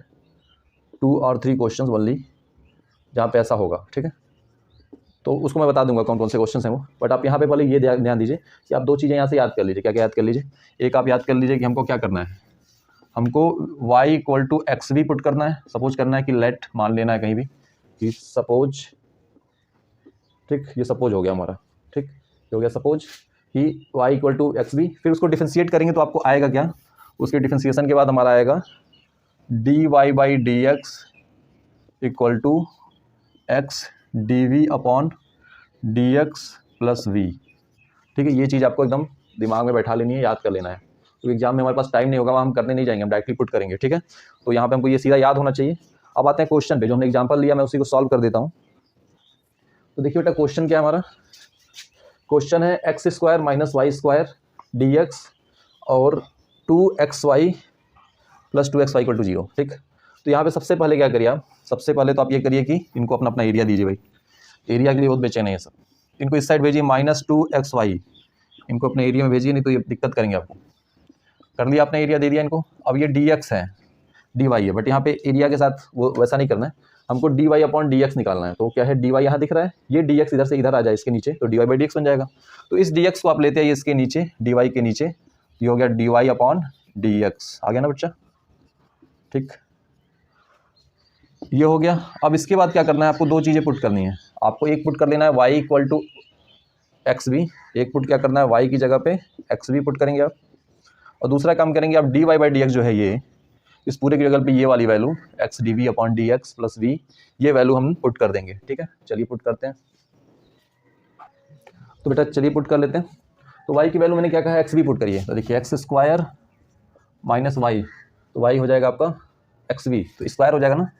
2 और 3 क्वेश्चन ओनली जहाँ पे ऐसा होगा, ठीक है। तो उसको मैं बता दूंगा कौन कौन से क्वेश्चन हैं वो, बट आप यहाँ पे पहले ये ध्यान दीजिए कि आप 2 चीज़ें यहाँ से याद कर लीजिए। क्या क्या याद कर लीजिए, एक आप याद कर लीजिए कि हमको क्या करना है, हमको y equal to X V put करना है, सपोज करना है कि लेट मान लेना है कहीं भी कि सपोज, ठीक, ये सपोज हो गया हमारा, ठीक, ये हो गया सपोज कि y equal to X V, फिर उसको डिफ्रेंशिएट करेंगे तो आपको आएगा क्या, उसके डिफ्रेंशिएशन के बाद हमारा आएगा dy by D X equal to X D V upon D X plus V, ठीक है। ये चीज़ आपको एकदम दिमाग में बैठा लेनी है, याद कर लेना है, तो एग्जाम में हमारे पास टाइम नहीं होगा, वहाँ हम करने नहीं जाएंगे, हम डायरेक्टली पुट करेंगे, ठीक है। तो यहाँ पे हमको ये सीधा याद होना चाहिए। अब आते हैं क्वेश्चन पे, जो हमने एग्जाम्पल लिया मैं उसी को सॉल्व कर देता हूँ। तो देखिए बेटा क्वेश्चन क्या है हमारा, क्वेश्चन है X square minus Y square D X और 2xy plus 2xy equal to 0, ठीक। तो यहाँ पे सबसे पहले क्या करिए आप, सबसे पहले तो आप ये करिए कि इनको अपना अपना एरिया दीजिए भाई, एरिया के लिए बहुत बेचैन है ये सब, इनको इस साइड भेजिए -2xy, इनको अपने एरिया में भेजिए, नहीं तो ये दिक्कत करेंगे आपको। कर लिया आपने, एरिया दे दिया इनको। अब ये dx है, dy है, बट यहाँ पे एरिया के साथ वो वैसा नहीं करना है, हमको dy अपॉन dx निकालना है। तो क्या है, dy यहाँ दिख रहा है, ये dx इधर से इधर आ जाए इसके नीचे, तो dy बाई dx बन जाएगा। तो इस dx को आप लेते हैं इसके नीचे, dy के नीचे, ये हो गया dy अपॉन dx, आ गया ना बच्चा, ठीक, ये हो गया। अब इसके बाद क्या करना है, आपको 2 चीज़ें पुट करनी है। आपको एक पुट कर लेना है y equal to X V, एक पुट क्या करना है y की जगह पे एक्स वी पुट करेंगे आप, और दूसरा काम करेंगे आप dy बाई डी एक्स जो है ये, इस पूरे की जगह पे ये वाली value X D V upon D X plus V, ये वैल्यू हम पुट कर देंगे, ठीक है। चलिए पुट करते हैं, तो बेटा चलिए पुट कर लेते हैं। तो y की वैल्यू मैंने क्या कहा, एक्स वी पुट करिए, तो देखिए एक्स स्क्वायर माइनस वाई, तो y हो जाएगा आपका एक्स वी, तो स्क्वायर हो जाएगा ना,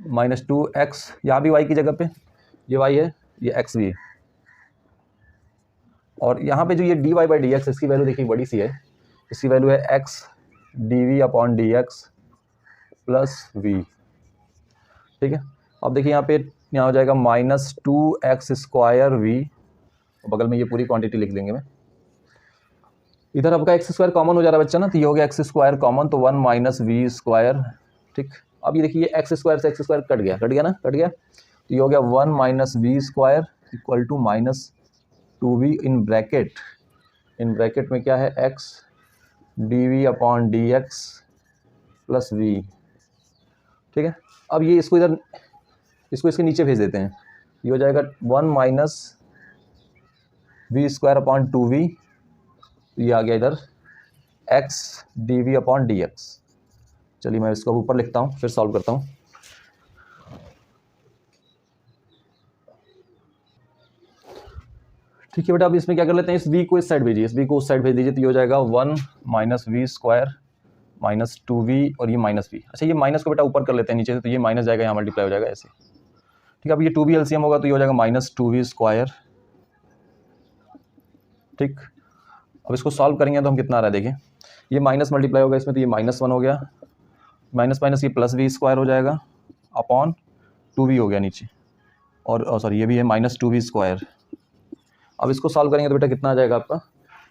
-2x, यहाँ भी y की जगह पे ये y है, ये एक्स वी, और यहाँ पे जो ये dy बाई डी एक्स, इसकी वैल्यू देखिए बड़ी सी है, इसकी वैल्यू है X D V upon D X plus V, ठीक है। अब देखिए यहाँ हो जाएगा -2x स्क्वायर वी, बगल में ये पूरी क्वांटिटी लिख देंगे मैं, इधर आपका एक्स स्क्वायर कॉमन हो जा रहा है बच्चा ना, तो ये हो गया एक्स स्क्वायर कॉमन, तो 1 माइनस वी स्क्वायर, ठीक। अब ये देखिए एक्स स्क्वायर से एक्स स्क्वायर कट गया ना, कट गया, तो ये हो गया 1 minus V square equal to -2v in bracket में क्या है, X D V upon D X plus V, ठीक है। अब ये इसको इसके नीचे भेज देते हैं, ये हो जाएगा 1 minus V square upon 2v, ये आ गया इधर X D V upon D X. चलिए मैं इसको ऊपर लिखता हूँ, फिर सॉल्व करता हूँ। ठीक है बेटा, अब इसमें क्या कर लेते हैं, इस v को इस साइड भेजिए, इस v को उस साइड भेज दीजिए, तो ये हो जाएगा 1 minus V square minus 2v और ये माइनस v। अच्छा ये माइनस को बेटा ऊपर कर लेते हैं नीचे से, तो ये माइनस जाएगा, यहाँ मल्टीप्लाई हो जाएगा ऐसे, ठीक है। अब ये 2v एलसीएम होगा, तो ये हो जाएगा -2v स्क्वायर, ठीक। अब इसको सॉल्व करेंगे तो हम कितना आ रहा है, देखिए ये माइनस मल्टीप्लाई होगा इसमें, तो ये -1 हो गया, माइनस माइनस ये प्लस वी स्क्वायर हो जाएगा अपॉन 2v हो गया नीचे, और सॉरी ये भी है -2v स्क्वायर। अब इसको सॉल्व करेंगे तो बेटा कितना आ जाएगा आपका,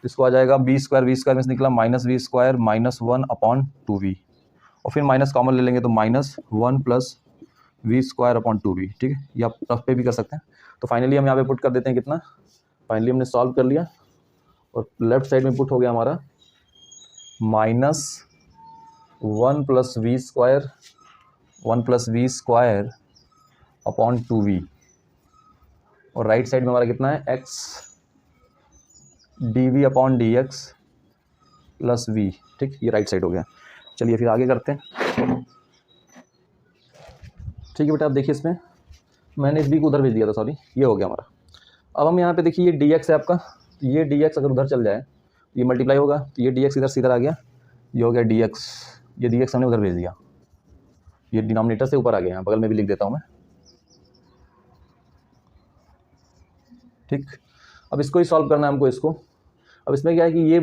इसको आ जाएगा वी स्क्वायर में से निकला -v स्क्वायर -1 अपॉन 2v, और फिर माइनस कॉमन ले लेंगे तो -1 plus V square upon 2v, ठीक है। ये आप रफ पे भी कर सकते हैं। तो फाइनली हम यहाँ पे पुट कर देते हैं कितना, फाइनली हमने सॉल्व कर लिया और लेफ्ट साइड में पुट हो गया हमारा -1 + v square 1 + v square upon 2v, और राइट साइड में हमारा कितना है x dv upon dx plus v, ठीक, ये राइट साइड हो गया। चलिए फिर आगे करते हैं। ठीक है बेटा, आप देखिए इसमें मैंने इस b को उधर भेज दिया था, सॉरी, ये हो गया हमारा। अब हम यहाँ पे देखिए ये dx है आपका, ये dx अगर उधर चल जाए ये मल्टीप्लाई होगा, तो ये dx इधर से इधर आ गया, ये हो गया dx, ये dx हमने उधर भेज दिया, ये डिनोमिनेटर से ऊपर आ गया, यहाँ बगल में भी लिख देता हूँ मैं, ठीक। अब इसको ही सॉल्व करना है हमको, इसको। अब इसमें क्या है कि ये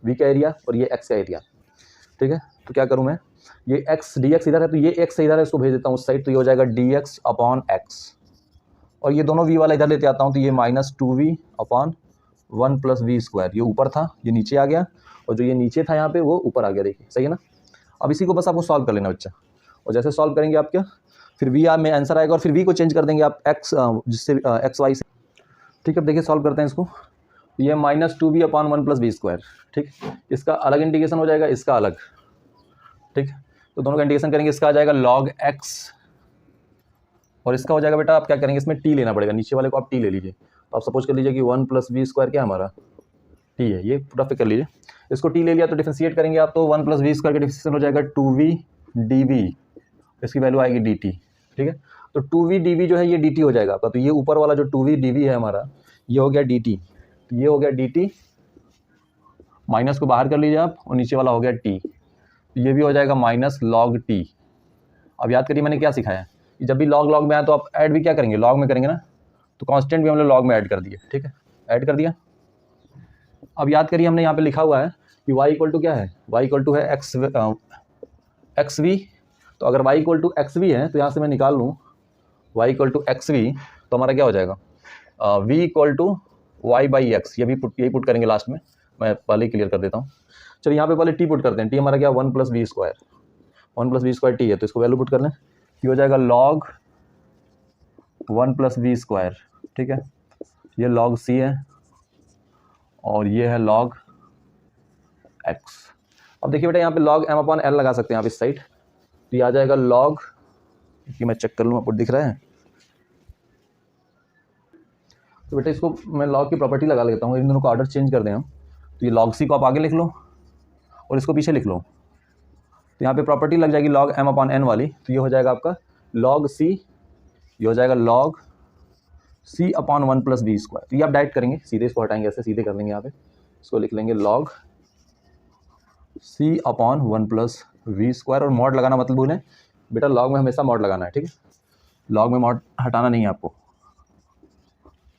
v का एरिया और ये x का एरिया, ठीक है। तो क्या करूँ मैं, ये x dx इधर है तो ये x से इधर है, इसको भेज देता हूँ उस साइड, तो ये हो जाएगा dx अपॉन x, और ये दोनों v वाला इधर लेते आता हूँ, तो ये -2v अपॉन 1 + v स्क्वायर, ये ऊपर था ये नीचे आ गया, और जो ये नीचे था यहाँ पे वो ऊपर आ गया, देखिए सही है ना। अब इसी को बस आपको सॉल्व कर लेना बच्चा, और जैसे सॉल्व करेंगे आप क्या, फिर v में आंसर आएगा, और फिर v को चेंज कर देंगे आप x जिससे x y से, ठीक है। अब देखिए सॉल्व करते हैं इसको, ये -2v अपॉन 1 + v स्क्वायर, ठीक, इसका अलग इंटीग्रेशन हो जाएगा, इसका अलग, ठीक। तो दोनों का इंटीग्रेशन करेंगे, इसका आ जाएगा log x, और इसका हो जाएगा बेटा, आप क्या करेंगे, इसमें t लेना पड़ेगा, नीचे वाले को आप t ले लीजिए। तो आप सपोज कर लीजिए कि 1 + v स्क्वायर क्या हमारा t है, ये पूरा फिक्र कर लीजिए। इसको t ले लिया तो डिफरेंशिएट करेंगे आप, तो 1 + v स्क्वायर का डिफरेंशिएशन हो जाएगा 2v dv, इसकी वैल्यू आएगी dt, ठीक है। तो 2v dv जो है ये dt हो जाएगा आपका, तो ये ऊपर वाला जो 2v dv है हमारा, ये हो गया dt, तो ये हो गया dt, माइनस को बाहर कर लीजिए आप, और नीचे वाला हो गया t, तो ये भी हो जाएगा -log t। अब याद करिए मैंने क्या सिखाया है, कि जब भी log में आए तो आप ऐड भी क्या करेंगे, log में करेंगे ना, तो कांस्टेंट भी हमने log में ऐड कर दिए, ठीक है, ऐड कर दिया। अब याद करिए हमने यहाँ पे लिखा हुआ है कि y = क्या है, y = है xv, तो अगर y = xv है तो यहाँ से मैं निकाल लूँ y = xv, तो हमारा क्या हो जाएगा, v = y/x, यही पुट करेंगे लास्ट में, मैं पहले ही क्लियर कर देता हूँ। चलिए यहाँ पे पहले t पुट करते हैं, t हमारा क्या 1 + v square, 1 + v square t है, तो इसको वैल्यू पुट कर लें, ये हो जाएगा log 1 + v स्क्वायर, ठीक है, ये log c है और ये है log x। अब देखिए बेटा यहाँ पे log m/l लगा सकते हैं आप इस साइड, तो ये आ जाएगा log, कि मैं चेक कर लूँ आपको दिख रहा है, तो बेटा इसको मैं log की प्रॉपर्टी लगा लेता हूँ, इन दोनों का ऑर्डर चेंज कर दें हम, तो ये log c को आप आगे लिख लो और इसको पीछे लिख लो, तो यहाँ पे प्रॉपर्टी लग जाएगी log m/n वाली, तो ये हो जाएगा आपका log c, ये हो जाएगा log c upon 1 + v square. तो ये आप डायरेक्ट करेंगे, सीधे इसको हटाएंगे, ऐसे सीधे कर लेंगे, यहाँ पे इसको लिख लेंगे log c upon 1 + v square, और मॉड लगाना मतलब भूलें बेटा, log में हमेशा मॉड लगाना है, ठीक है, log में मॉड हटाना नहीं है आपको,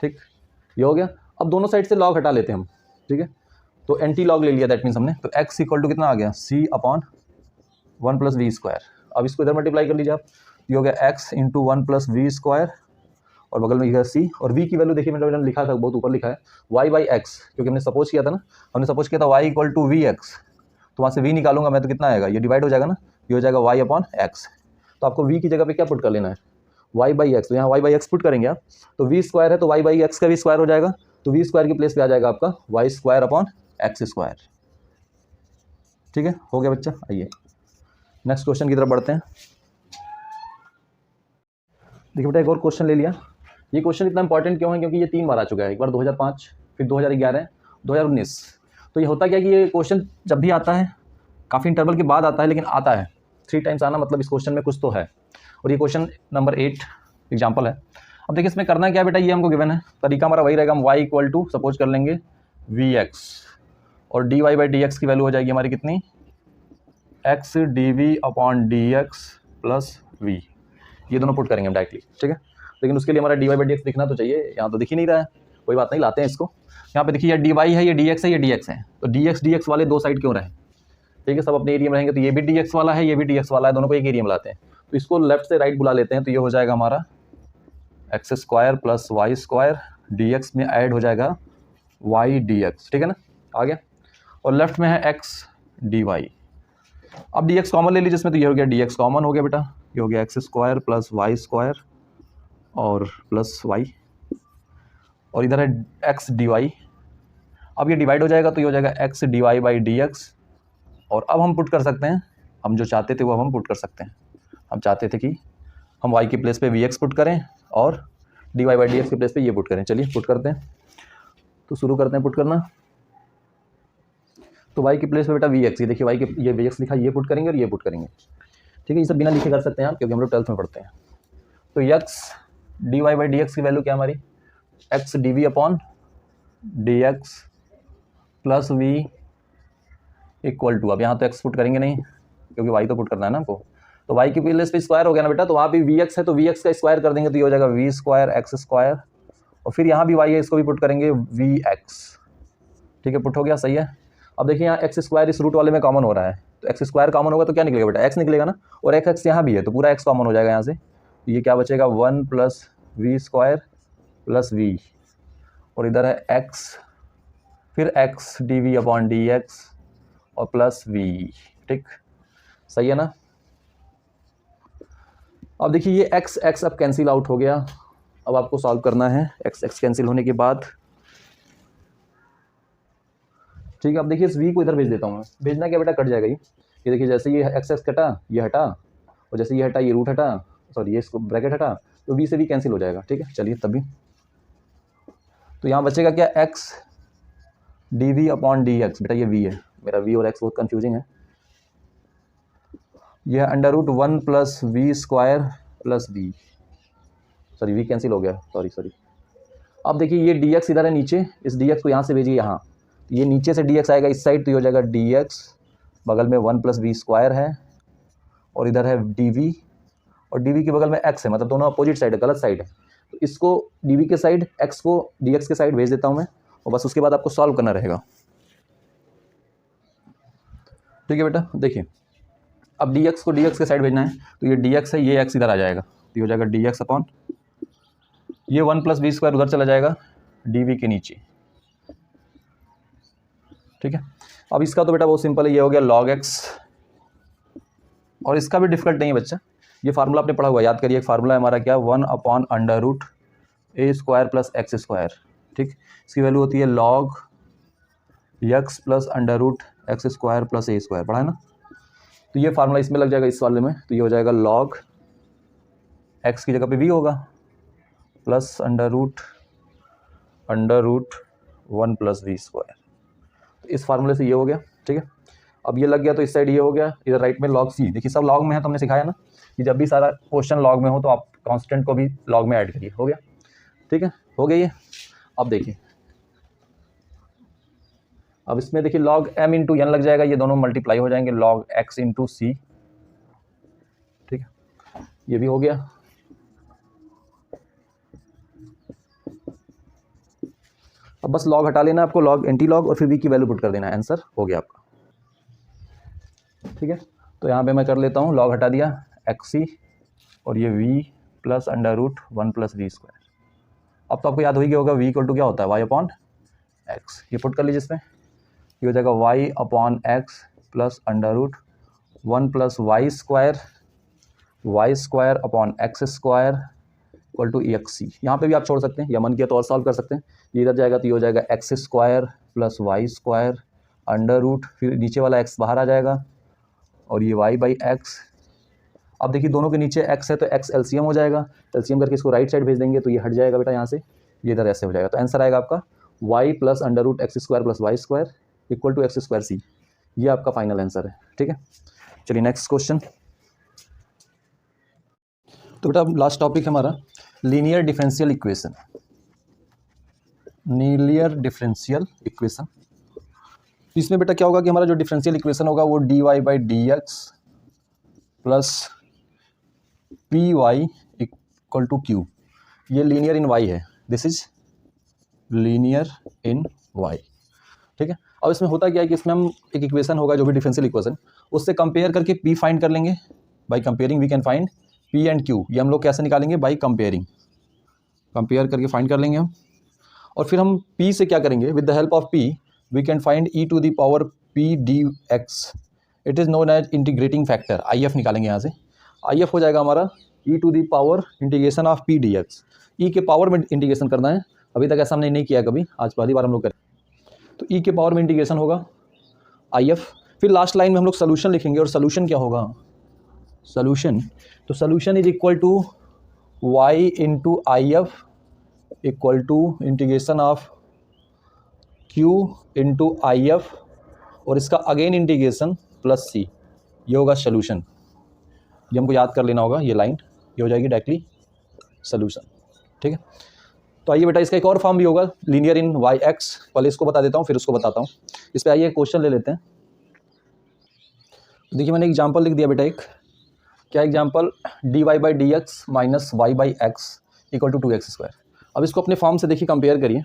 ठीक। ये हो गया। अब दोनों साइड से log हटा लेते हैं हम, ठीक है, तो एंटी log ले लिया, दैट मीन्स हमने, तो x = कितना आ गया, c अपॉन 1 + v स्क्वायर। अब इसको इधर मल्टीप्लाई कर लीजिए आप, ये हो गया x × 1 + v स्क्वायर, और बगल में लिखा है c, और v की वैल्यू देखिए मैंने लिखा था, बहुत ऊपर लिखा है y/x, क्योंकि हमने सपोज किया था ना, हमने सपोज किया था y = vx, तो वहाँ से v निकालूंगा मैं, तो कितना आएगा, ये डिवाइड हो जाएगा ना, ये हो जाएगा y/x। तो आपको v की जगह पे क्या पुट कर लेना है, y/x, तो यहाँ y/x पुट करेंगे आप, तो v स्क्वायर है तो y/x का भी स्क्वायर हो जाएगा, तो v स्क्वायर की प्लेस पे आ जाएगा आपका y² x², ठीक है, हो गया बच्चा। आइए नेक्स्ट क्वेश्चन की तरफ बढ़ते हैं। देखिए बेटा एक और क्वेश्चन ले लिया, ये क्वेश्चन इतना इंपॉर्टेंट क्यों है, क्योंकि ये 3 बार आ चुका है, एक बार 2005, फिर 2011, 2019। तो ये होता क्या कि ये क्वेश्चन जब भी आता है काफ़ी इंटरवल के बाद आता है, लेकिन आता है 3 टाइम्स आना, मतलब इस क्वेश्चन में कुछ तो है, और ये क्वेश्चन नंबर 8 एग्जाम्पल है। अब देखिए इसमें करना क्या है बेटा, ये हमको गिवन है, तरीका हमारा वही रहेगा, हम y = सपोज कर लेंगे vx, और dy/dx की वैल्यू हो जाएगी हमारी कितनी, x dv/dx प्लस v, ये दोनों पुट करेंगे हम डायरेक्टली, ठीक है। लेकिन उसके लिए हमारा dy/dx दिखना तो चाहिए, यहाँ तो दिख ही नहीं रहा है, कोई बात नहीं, लाते हैं इसको। यहाँ पे देखिए ये dy है, ये dx है, ये dx है, तो dx वाले दो साइड क्यों रहे, ठीक है, सब अपने एरिया में रहेंगे, तो ये भी dx वाला है, ये भी dx वाला है, दोनों को एक एरिया में लाते हैं, तो इसको लेफ्ट से राइट बुला लेते हैं, तो ये हो जाएगा हमारा x² + y² dx में ऐड हो जाएगा y dx, ठीक है ना, आ गया, और लेफ्ट में है x dy, अब डी एक्स कॉमन ले लीजिए इसमें, तो ये हो गया डी एक्स कॉमन हो गया बेटा, ये हो गया X square plus Y square और प्लस वाई, और इधर है एक्स डी वाई। अब ये डिवाइड हो जाएगा तो ये हो जाएगा X D Y by D X, और अब हम पुट कर सकते हैं, हम जो चाहते थे वो अब हम पुट कर सकते हैं। हम चाहते थे कि हम वाई के प्लेस पे वी एक्स पुट करें और D Y by D X के प्लेस पे ये पुट करें। चलिए पुट करते हैं, तो शुरू करते हैं पुट करना। तो वाई के प्लेस पे बेटा वी एक्स, ये देखिए वाई के ये वी एक्स लिखा, ये पुट करेंगे और ये पुट करेंगे, ठीक है। ये सब बिना लिखे कर सकते हैं आप, क्योंकि हम लोग 12th में पढ़ते हैं। तो X D Y by D X की वैल्यू क्या हमारी, X D V upon D X plus V equal to, अब यहाँ तो एक्स पुट करेंगे नहीं क्योंकि वाई तो पुट करना है ना हमको, तो वाई की प्लेस पे स्क्वायर हो गया ना बेटा, तो वहाँ भी वी एक्स है तो वी एक्स का स्क्वायर कर देंगे तो ये हो जाएगा वी स्क्वायर एक्स स्क्वायर, और फिर यहाँ भी वाई है इसको भी पुट करेंगे वी एक्स, ठीक है, पुट हो गया, सही है। अब देखिए यहाँ एक्स स्क्वायर इस रूट वाले में कॉमन हो रहा है, तो एक्स स्क्वायर कॉमन होगा तो क्या निकलेगा बेटा, एक्स निकलेगा ना, और एक्स एक्स यहाँ भी है तो पूरा एक्स कॉमन हो जाएगा यहाँ से, तो ये क्या बचेगा 1 plus V square plus V, और इधर है एक्स, फिर X D V upon D X और प्लस वी, ठीक, सही है ना। अब देखिए ये एक्स एक्स अब कैंसिल आउट हो गया, अब आपको सॉल्व करना है एक्स एक्स कैंसिल होने के बाद, ठीक है। अब देखिए इस v को इधर भेज देता हूँ मैं, भेजना क्या बेटा, कट जाएगा ये देखिए जैसे ये एक्स एक्स कटा ये हटा, और जैसे ये हटा ये रूट हटा, सॉरी ये इसको ब्रैकेट हटा, तो v से v कैंसिल हो जाएगा, ठीक है। चलिए तभी तो यहाँ बचेगा क्या, X D V upon D X, बेटा ये v है, मेरा v और x बहुत कन्फ्यूजिंग है, यह under root 1 plus V square plus V, sorry v cancel हो गया, सॉरी। अब देखिए ये dx इधर है नीचे, इस dx को यहाँ से भेजिए यहाँ, ये नीचे से dx आएगा इस साइड, तो ये हो जाएगा dx, बगल में 1 प्लस वी स्क्वायर है, और इधर है dv, और dv के बगल में x है, मतलब दोनों अपोजिट साइड है, गलत साइड है, तो इसको dv के साइड x को dx के साइड भेज देता हूँ मैं, और बस उसके बाद आपको सॉल्व करना रहेगा, ठीक है बेटा। देखिए अब dx को dx के साइड भेजना है, तो ये dx है, ये x इधर आ जाएगा, तो ये हो जाएगा dx अपॉन ये 1 प्लस वी स्क्वायर उधर चला जाएगा dv के नीचे, ठीक है। अब इसका तो बेटा बहुत सिंपल है, ये हो गया log x, और इसका भी डिफिकल्ट नहीं है बच्चा, ये फार्मूला आपने पढ़ा हुआ, याद करिए, एक फार्मूला है हमारा क्या, 1 upon under root A square plus X square, ठीक, इसकी वैल्यू होती है log x plus under root X square plus A square, पढ़ा है ना, तो ये फार्मूला इसमें लग जाएगा इस वाले में, तो ये हो जाएगा log x की जगह पे v होगा plus under root 1 plus V square, इस फार्मूले से ये हो गया, ठीक है। अब ये लग गया तो इस साइड ये हो गया, इधर राइट में log c, देखिए सब log में है, तो हमने सिखाया ना कि जब भी सारा क्वेश्चन log में हो तो आप कांस्टेंट को भी log में ऐड करिए, हो गया, ठीक है, हो गया ये। अब देखिए अब इसमें देखिए log m इंटू n लग जाएगा, ये दोनों मल्टीप्लाई हो जाएंगे, log x इंटू सी, ठीक है, ये भी हो गया। अब बस log हटा लेना आपको, log एंटी log, और फिर v की वैल्यू पुट कर देना, आंसर हो गया आपका, ठीक है। तो यहाँ पे मैं कर लेता हूँ, log हटा दिया xc, और ये v plus under root 1 plus V square, अब तो आपको याद हो ही गया होगा v इक्वल टू क्या होता है, y अपॉन x, ये पुट कर लीजिए इसमें, ये हो जाएगा y upon x plus under root 1 plus Y square upon X square equal to X, यहाँ पे भी आप छोड़ सकते हैं या मन किया तो और सॉल्व कर सकते हैं, ये इधर जाएगा तो ये हो जाएगा X square plus Y square under root, फिर नीचे वाला x बाहर आ जाएगा, और ये y बाई एक्स, अब देखिए दोनों के नीचे x है तो x एलसीएम हो जाएगा, एलसीएम करके इसको राइट साइड भेज देंगे तो ये हट जाएगा बेटा यहाँ से, ये इधर ऐसे हो जाएगा, तो आंसर आएगा आपका y plus under root X square plus Y square equal to X square C, ये आपका फाइनल आंसर है, ठीक है। चलिए नेक्स्ट क्वेश्चन, तो बेटा लास्ट टॉपिक है हमारा लीनियर डिफरेंशियल इक्वेशन, इसमें बेटा क्या होगा कि हमारा जो डिफरेंशियल इक्वेशन होगा वो dy by D X plus P Y equal to Q, ये लीनियर इन y है, this is linear in y, ठीक है। अब इसमें होता क्या है कि इसमें हम एक इक्वेशन होगा जो भी डिफरेंशियल इक्वेशन, उससे कंपेयर करके p फाइंड कर लेंगे, by comparing we can find p and q, ये हम लोग कैसे निकालेंगे, बाई कंपेयर करके फाइंड कर लेंगे हम, और फिर हम p से क्या करेंगे, with the help of p we can find e to the power p D X it is known as integrating factor. I F निकालेंगे यहाँ से, आई एफ हो जाएगा हमारा E to the power integration of P D x. E के पावर में integration करना है, अभी तक ऐसा हमने नहीं किया कभी, आज पहली बार हम लोग करें। तो ई के पावर में इंटीग्रेशन होगा आई एफ, फिर लास्ट लाइन में हम लोग सोल्यूशन लिखेंगे, और सोल्यूशन क्या होगा, सोल्यूशन, तो solution is equal to Y into I F equal to integration of Q into I F, और इसका अगेन इंटीग्रेशन प्लस सी, ये होगा सोल्यूशन। ये हमको याद कर लेना होगा, ये लाइन ये हो जाएगी डायरेक्टली सोल्यूशन। ठीक है, तो आइए बेटा इसका एक और फॉर्म भी होगा, लीनियर इन वाई एक्स, पहले इसको बता देता हूँ फिर उसको बताता हूँ। इस पर आइए क्वेश्चन ले लेते हैं। देखिए मैंने एग्जाम्पल लिख दिया बेटा एक, क्या example, D Y by D X minus Y by X equal to 2x²। अब इसको अपने फॉर्म से देखिए कंपेयर करिए,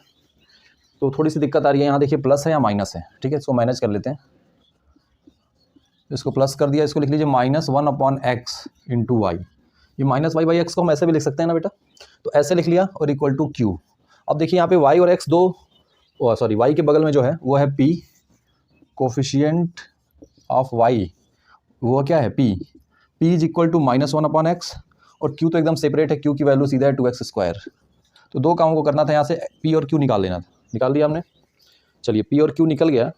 तो थोड़ी सी दिक्कत आ रही है, यहाँ देखिए प्लस है या माइनस है। ठीक है, इसको मैनेज कर लेते हैं, इसको प्लस कर दिया, इसको लिख लीजिए -1/x इंटू वाई। ये -y/x को हम ऐसे भी लिख सकते हैं ना बेटा, तो ऐसे लिख लिया, और इक्वल टू क्यू। अब देखिए यहाँ पे y और x दो, सॉरी y के बगल में जो है वो है p, कोफिशिएंट ऑफ y वो क्या है p is equal to -1/x, और q तो एकदम सेपरेट है, q की वैल्यू सीधा है 2x²। तो दो कामों को करना था, यहाँ से p और q निकाल लेना था, निकाल दिया हमने। चलिए p और q निकल गया।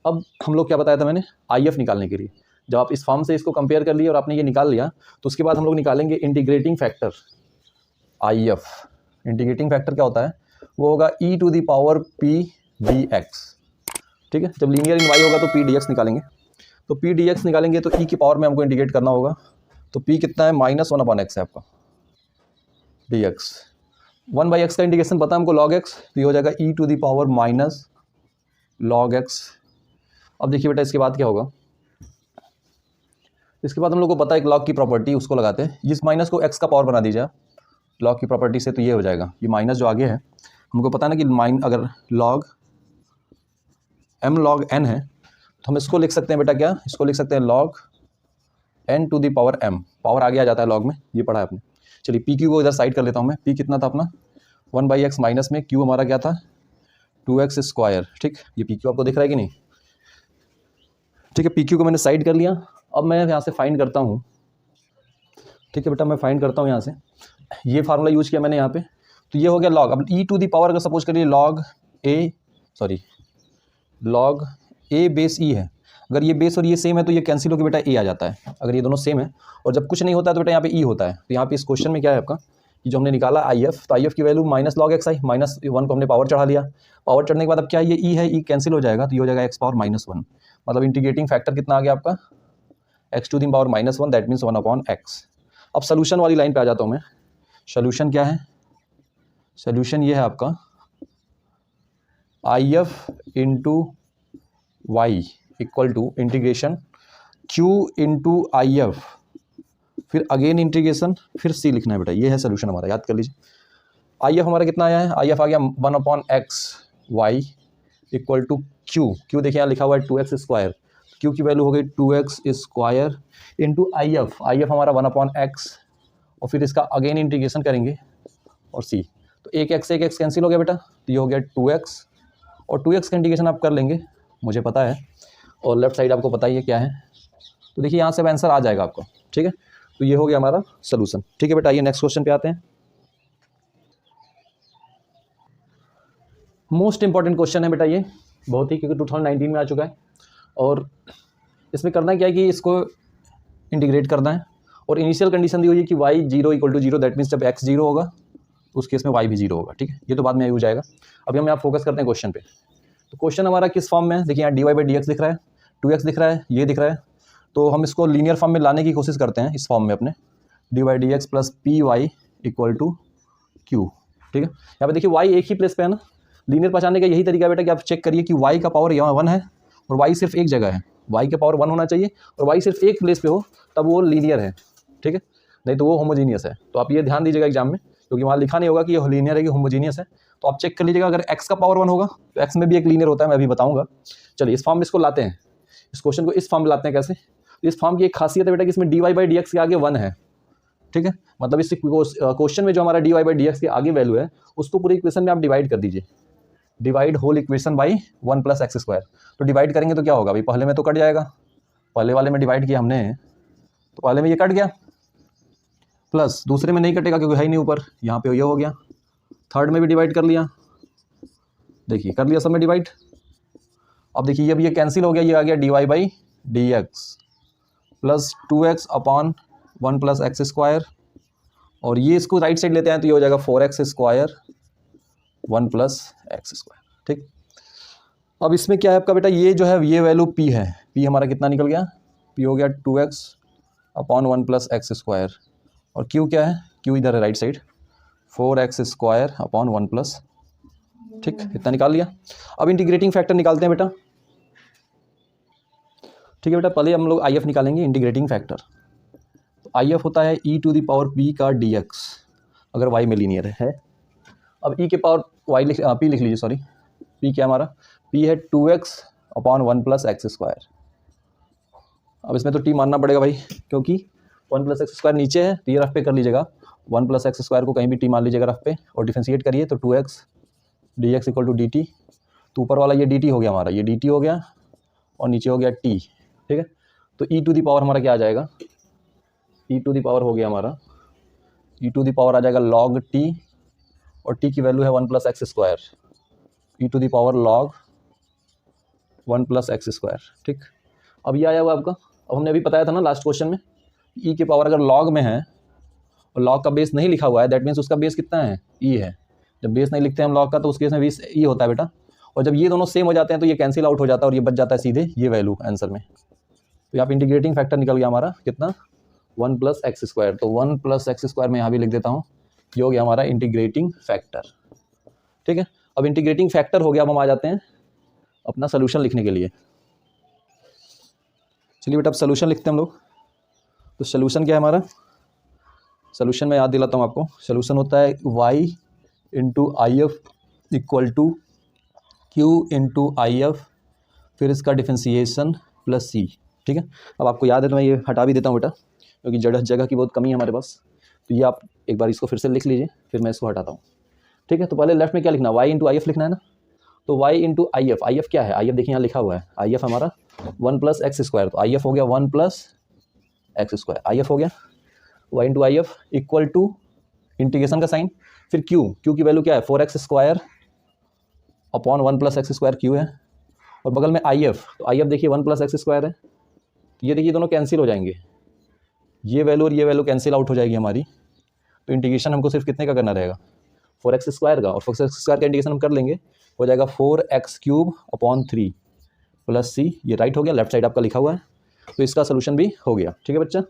अब हम लोग क्या बताया था मैंने, आई एफ निकालने के लिए, जब आप इस फॉर्म से इसको कंपेयर कर लिए और आपने ये निकाल लिया, तो उसके बाद हम लोग निकालेंगे integrating factor I F. Integrating factor क्या होता है, वो होगा E to the power P D X. ठीक है, जब लीनियर इन वाई होगा तो पी डी एक्स निकालेंगे, तो पी डी एक्स निकालेंगे तो ई की पावर में हमको इंटीग्रेट करना होगा, तो पी कितना है, -1/x है आपका डी एक्स। 1/x का इंटीग्रेशन पता है हमको log x, तो ये हो जाएगा E to the power minus log x। अब देखिए बेटा इसके बाद क्या होगा, इसके बाद हम लोग को पता है एक लॉग की प्रॉपर्टी, उसको लगाते हैं, इस माइनस को x का पावर बना दीजिए लॉग की प्रॉपर्टी से, तो ये हो जाएगा, ये माइनस जो आगे है हमको पता है ना कि अगर लॉग m log n है, तो हम इसको लिख सकते हैं बेटा क्या, इसको लिख सकते हैं log n to the power m, power आगे आ जाता है लॉग में, ये पढ़ा है आपने। चलिए पी क्यू को इधर साइड कर लेता हूँ मैं, पी कितना था अपना 1/x माइनस में क्यू हमारा क्या था 2x²। ठीक, ये पी क्यू आपको दिख रहा है कि नहीं, ठीक है, पी क्यू को मैंने साइड कर लिया। अब मैं यहाँ से फाइंड करता हूँ, ठीक है बेटा, मैं फाइंड करता हूँ यहाँ से, ये फार्मूला यूज किया मैंने यहाँ पे, तो ये हो गया लॉग। अब ई टू दी पावर अगर सपोज करिए लॉग ए बेस ई है, अगर ये बेस और ये सेम है तो ये कैंसिल होकर बेटा ए आ जाता है, अगर ये दोनों सेम है, और जब कुछ नहीं होता है तो बेटा यहाँ पे ई होता है। तो यहाँ पे इस क्वेश्चन में क्या है आपका, कि जो हमने निकाला आई एफ, तो आई एफ की वैल्यू -log x आई, -1 को हमने पावर चढ़ा लिया, पावर चढ़ने के बाद अब क्या ये ई है, ई कैंसिल हो जाएगा, तो ये हो जाएगा x पावर -1, मतलब इंटीग्रेटिंग फैक्टर कितना आ गया आपका x to the power -1, that means 1/x। अब सोल्यूशन वाली लाइन पे आ जाता हूँ मैं, सोल्यूशन क्या है, सोल्यूशन ये है आपका I F into Y equal to integration q into I F, फिर अगेन इंटीग्रेशन, फिर c लिखना है बेटा, ये है सोल्यूशन हमारा, याद कर लीजिए। आई एफ हमारा कितना आया है, आई एफ आ गया 1/x y equal to q देखिए यहाँ लिखा हुआ है 2x², q की वैल्यू हो गई 2x² इंटू आई एफ हमारा 1/x, और फिर इसका अगेन इंटीग्रेशन करेंगे और c, तो एक x कैंसिल हो गया बेटा, तो ये हो गया 2x, और 2x का इंटीग्रेशन आप कर लेंगे, मुझे पता है, और लेफ्ट साइड आपको पता ही है क्या है, तो देखिए यहाँ से अब आंसर आ जाएगा आपका। ठीक है, तो ये हो गया हमारा सोल्यूशन। ठीक है बेटा, आइए नेक्स्ट क्वेश्चन पे आते हैं। मोस्ट इंपॉर्टेंट क्वेश्चन है बेटा ये, बहुत ही, क्योंकि 2019 में आ चुका है, और इसमें करना क्या है कि इसको इंटीग्रेट करना है, और इनिशियल कंडीशन दी हुई है कि y 0 = 0, दैट मीन्स जब x 0 होगा उस केस में y भी 0 होगा। ठीक है, ये तो बाद में यूज आएगा, अभी हम यहाँ फोकस करते हैं क्वेश्चन पे। तो क्वेश्चन हमारा किस फॉर्म में है, देखिए यहाँ dy/dx दिख रहा है, 2x दिख रहा है, ये दिख रहा है, तो हम इसको लीनियर फॉर्म में लाने की कोशिश करते हैं, इस फॉर्म में अपने dy/dx plus py equal to q। ठीक है, यहाँ पे देखिए y एक ही प्लेस पे है ना, लीनियर पहचानने का यही तरीका बेटा कि आप चेक करिए कि y का पावर यहाँ 1 है और y सिर्फ एक जगह है, y के पावर 1 होना चाहिए और y सिर्फ एक प्लेस पे हो, तब वो लीनियर है। ठीक है, नहीं तो वो होमोजीनियस है। तो आप ये ध्यान दीजिएगा एग्जाम में, क्योंकि वहाँ लिखा नहीं होगा कि ये लीनियर है कि होमोजीनियस है, तो आप चेक कर लीजिएगा। अगर x का पावर 1 होगा तो x में भी एक लीनियर होता है, मैं अभी बताऊंगा। चलिए इस फॉर्म में इसको लाते हैं, इस क्वेश्चन को इस फॉर्म में लाते हैं। कैसे, तो इस फॉर्म की एक खासियत है बेटा कि इसमें dy/dx के आगे 1 है। ठीक है, मतलब इस क्वेश्चन में जो हमारा dy/dx के आगे वैल्यू है उसको पूरी इक्वेशन में आप डिवाइड कर दीजिए, divide whole equation by 1 + x²। तो डिवाइड करेंगे तो क्या होगा, अभी पहले में तो कट जाएगा, पहले वाले में डिवाइड किया हमने तो पहले में ये कट गया, प्लस दूसरे में नहीं कटेगा क्योंकि है ही नहीं ऊपर, यहाँ पे ये हो गया। थर्ड में भी डिवाइड कर लिया, देखिए कर लिया सब में डिवाइड। अब देखिए अब ये कैंसिल हो गया, ये आ गया dy/dx plus 2x upon 1 plus X square, और ये इसको राइट साइड लेते हैं तो ये हो जाएगा 4x square 1 plus X square. ठीक, अब इसमें क्या है आपका बेटा, ये जो है ये वैल्यू p है, p हमारा कितना निकल गया, p हो गया 2x upon 1 plus X square, और q क्या है, q इधर है right side 4x square upon 1 plus. ठीक, इतना निकाल लिया। अब इंटीग्रेटिंग फैक्टर निकालते हैं बेटा। ठीक है बेटा, पहले हम लोग IF निकालेंगे इंटीग्रेटिंग फैक्टर। तो IF होता है e to the power p का dx, अगर y में लीनियर है। अब e के पावर y p लिख लीजिए, सॉरी p क्या हमारा, p है 2x upon 1 plus X square. अब इसमें तो t मानना पड़ेगा भाई, क्योंकि 1 प्लस एक्स स्क्वायर नीचे है तो ये रफ पे कर लीजिएगा, 1 प्लस एक्स स्क्वायर को कहीं भी t मान लीजिएगा रफ पे, और डिफरेंशिएट करिए तो 2x dx equal to dt। तो ऊपर वाला ये dt हो गया हमारा, ये dt हो गया और नीचे हो गया t। ठीक है, तो e टू दी पावर हमारा क्या आ जाएगा, e टू दी पावर हो गया हमारा, e टू दी पावर आ जाएगा log t, और t की वैल्यू है 1 plus X square, e to the power log 1 plus X square. ठीक, अब ये आया हुआ आपका। अब हमने अभी बताया था ना लास्ट क्वेश्चन में, e के पावर अगर log में है और log का बेस नहीं लिखा हुआ है, दैट मीन्स उसका बेस कितना है, e है। जब बेस नहीं लिखते हैं हम log का तो उस केस में बेस e होता है बेटा, और जब ये दोनों सेम हो जाते हैं तो ये कैंसिल आउट हो जाता है और ये बच जाता है सीधे ये वैल्यू आंसर में। तो यहाँ पे इंटीग्रेटिंग फैक्टर निकल गया हमारा कितना, 1 प्लस एक्स स्क्वायर। तो 1 प्लस एक्स स्क्वायर में यहाँ भी लिख देता हूँ, ये हो गया हमारा इंटीग्रेटिंग फैक्टर। ठीक है, अब इंटीग्रेटिंग फैक्टर हो गया, अब हम आ जाते हैं अपना सोल्यूशन लिखने के लिए। चलिए बेटा अब सोल्यूशन लिखते हैं हम लोग। तो सोल्यूशन क्या है हमारा, सोल्यूशन में याद दिलाता हूँ आपको, सोल्यूशन होता है y into IF equal to Q into IF, फिर इसका डिफरेंशिएशन प्लस C। ठीक है, अब आपको याद है तो मैं ये हटा भी देता हूँ बेटा, क्योंकि जगह की बहुत कमी है हमारे पास। तो ये आप एक बार इसको फिर से लिख लीजिए, फिर मैं इसको हटाता हूँ। ठीक है, तो पहले लेफ्ट में क्या लिखना, y इंटू IF लिखना है ना। तो y इंटू IF क्या है, IF देखिए यहाँ लिखा हुआ है, IF हमारा 1 प्लस एक्स स्क्वायर, तो IF हो गया 1 प्लस एक्स स्क्वायर, IF हो गया y into IF equal to integration का साइन, फिर q की वैल्यू क्या है 4x square upon 1 plus X square q है, और बगल में IF, तो IF देखिए 1 प्लस एक्स स्क्वायर है, तो ये देखिए दोनों कैंसिल हो जाएंगे, ये वैल्यू और ये वैल्यू कैंसिल आउट हो जाएगी हमारी। तो इंटीग्रेशन हमको सिर्फ कितने का करना रहेगा, 4x स्क्वायर का, और 4x स्क्वायर का इंटीग्रेशन हम कर लेंगे, हो जाएगा 4x cube upon 3 plus c, ये राइट हो गया, लेफ्ट साइड आपका लिखा हुआ है, तो इसका सोल्यूशन भी हो गया। ठीक है बच्चा,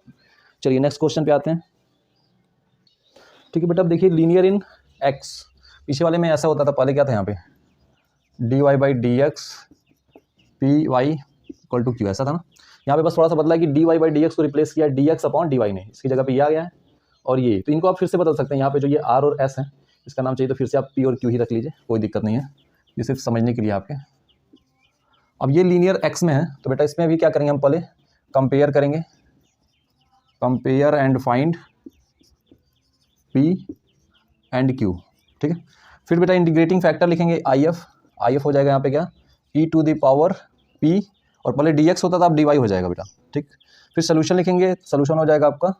चलिए नेक्स्ट क्वेश्चन पे आते हैं। ठीक है बेटा, अब देखिए लीनियर इन x, पीछे वाले में ऐसा होता था, पहले क्या था यहाँ पे dy/dx py equal to q, ऐसा था ना। यहाँ पे बस थोड़ा सा बदला कि dy/dx को रिप्लेस किया dx अपॉन dy ने, इसकी जगह पे ये आ गया है, और ये तो इनको आप फिर से बदल सकते हैं। यहाँ पे जो ये r और s है, इसका नाम चाहिए तो फिर से आप p और q ही रख लीजिए, कोई दिक्कत नहीं है, ये सिर्फ समझने के लिए आपके। अब ये लीनियर x में है, तो बेटा इसमें भी क्या करेंगे, हम पहले कंपेयर करेंगे, compare and find p and q। ठीक है, फिर बेटा इंटीग्रेटिंग फैक्टर लिखेंगे IF हो जाएगा यहाँ पे क्या e to the power p, और पहले dx होता था अब dy हो जाएगा बेटा। ठीक, फिर सोल्यूशन लिखेंगे, सोल्यूशन हो जाएगा आपका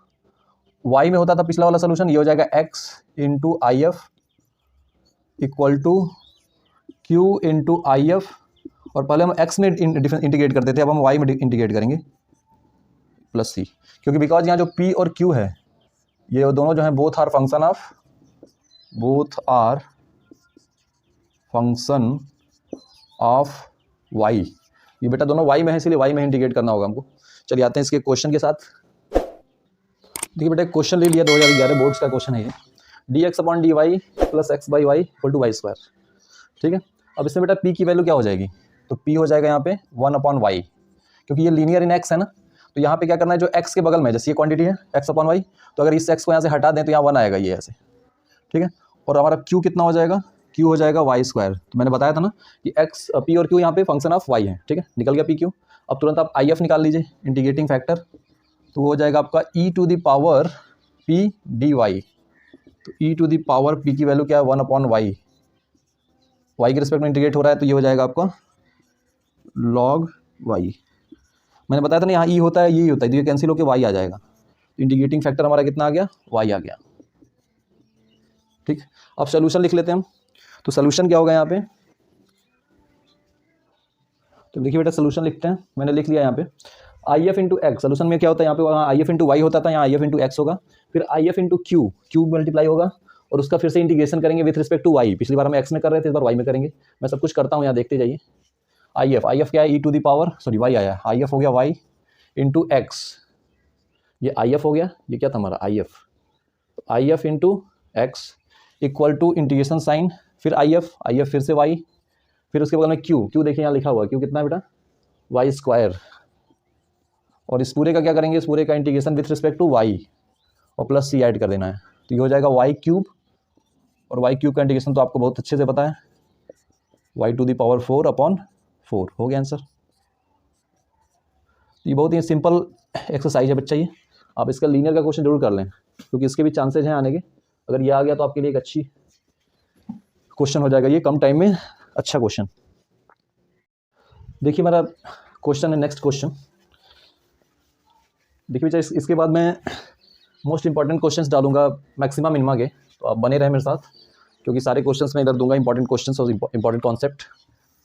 y में होता था पिछला वाला सोल्यूशन, ये हो जाएगा x into IF equal to q into IF, और पहले हम x में इंटीग्रेट करते थे, अब हम y में इंटीग्रेट करेंगे प्लस c, क्योंकि बिकॉज यहाँ जो p और q है ये दोनों जो है both are function of y, ये बेटा दोनों y में है इसलिए y में इंटीग्रेट करना होगा हमको। चलिए आते हैं इसके क्वेश्चन के साथ। देखिए बेटा क्वेश्चन ले लिया 2011 बोर्ड्स का क्वेश्चन है ये, dx upon dy plus x by Y equal to Y square. ठीक है, अब इसमें बेटा p की वैल्यू क्या हो जाएगी, तो p हो जाएगा यहाँ पे 1 अपॉन वाई, क्योंकि ये लीनियर इन x है ना, तो यहाँ पे क्या करना है, जो x के बगल में जैसे ये क्वांटिटी है x अपॉन वाई, तो अगर इस x को यहाँ से हटा दें तो यहाँ 1 आएगा ये ऐसे। ठीक है, और हमारा q कितना हो जाएगा, q हो जाएगा वाई स्क्वायर। तो मैंने बताया था ना कि x p और q यहाँ पे फंक्शन ऑफ y है। ठीक है, निकल गया p q। अब तुरंत आप IF निकाल लीजिए इंटीग्रेटिंग फैक्टर, तो वो हो जाएगा आपका e to the power p dy। तो e to the power p की वैल्यू क्या है 1 अपॉन वाई, वाई के रिस्पेक्ट में इंटीग्रेट हो रहा है, तो ये हो जाएगा आपका log y। मैंने बताया था ना यहाँ ई होता है, ये होता है, तो ये कैंसिल होकर वाई आ जाएगा। तो इंटीग्रेटिंग फैक्टर हमारा कितना आ गया, वाई आ गया। ठीक, अब सोल्यूशन लिख लेते हैं हम। तो सोल्यूशन क्या होगा यहाँ पे, तो देखिए बेटा सोल्यूशन लिखते हैं, मैंने लिख लिया यहाँ पे आई एफ इंटू एक्स। सोल्यूशन में क्या होता है, यहाँ पे वहाँ आई एफ इंटू वाई होता था, यहाँ आई एफ इंटू एक्स होगा, फिर I F into Q, Q multiply होगा और उसका फिर से इंटीग्रेशन करेंगे विथ रिस्पेक्ट टू वाई। पिछली बार हम एक्स में कर रहे थे, इस बार वाई में करेंगे। मैं सब कुछ करता हूँ, यहाँ देखते जाइए। आई एफ क्या है, E to the power, sorry Y आया, आई एफ हो गया वाई इंटू एक्स, ये आई एफ हो गया, ये क्या था हमारा I F into X equal to integration sign, फिर आई एफ फिर से वाई, फिर उसके बगल में क्यू, क्यू देखिए यहाँ लिखा हुआ है, क्यू कितना है बेटा, वाई स्क्वायर, और इस पूरे का क्या करेंगे, इस पूरे का integration with respect to Y और प्लस सी ऐड कर देना है, तो ये हो जाएगा वाई क्यूब, और वाई क्यूब का इंटीग्रेशन तो आपको बहुत अच्छे से पता है, Y to the power 4 upon 4 हो गया आंसर। ये बहुत ही सिंपल एक्सरसाइज है बच्चा, ये आप इसका लीनियर का क्वेश्चन जरूर कर लें, क्योंकि इसके भी चांसेज हैं आने के। अगर ये आ गया तो आपके लिए एक अच्छी क्वेश्चन हो जाएगा, ये कम टाइम में अच्छा क्वेश्चन। देखिए मेरा क्वेश्चन है, नेक्स्ट क्वेश्चन देखिए बच्चा, इसके बाद मैं मोस्ट इंपॉर्टेंट क्वेश्चंस डालूंगा मैक्सिमम मिनिमा के, तो आप बने रहे मेरे साथ, क्योंकि सारे क्वेश्चंस मैं इधर दूंगा इंपॉर्टेंट क्वेश्चंस और इंपॉर्टेंट कॉन्सेप्ट।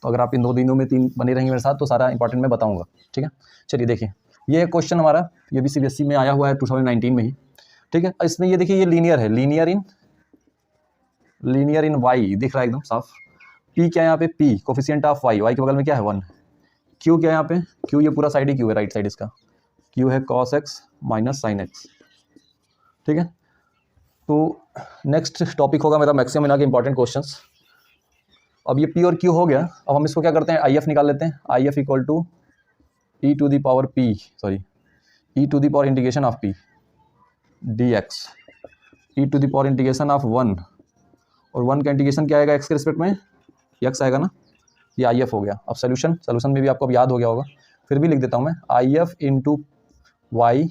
तो अगर आप इन 2 दिनों में 3 बने रहेंगे मेरे साथ तो सारा इंपॉर्टेंट मैं बताऊंगा, ठीक है। चलिए देखिए, ये क्वेश्चन हमारा, ये भी CBSE में आया हुआ है 2019 में ही, ठीक है। इसमें ये देखिए, ये लीनियर है, लीनियर इन वाई दिख रहा है एकदम साफ। पी क्या है यहाँ पे, p coefficient of y, Y के बगल में क्या है 1। क्यू क्या है यहाँ पे, क्यू ये पूरा साइड ही क्यू है, राइट साइड इसका क्यू है cos X minus sine x, ठीक है। तो नेक्स्ट टॉपिक होगा मेरा मैक्सिमम मिनिमा के इंपॉर्टेंट क्वेश्चंस। अब ये पी और क्यू हो गया, अब हम इसको क्या करते हैं, आई एफ निकाल लेते हैं। I F equal to E to the power p, sorry e to the power integration of P D x, E to the power integration of 1, और 1 का इंटीग्रेशन क्या आएगा एक्स के रिस्पेक्ट में, एक्स आएगा ना, ये आई एफ हो गया। अब सोल्यूशन में भी आपको अब याद हो गया होगा, फिर भी लिख देता हूँ मैं, I F into Y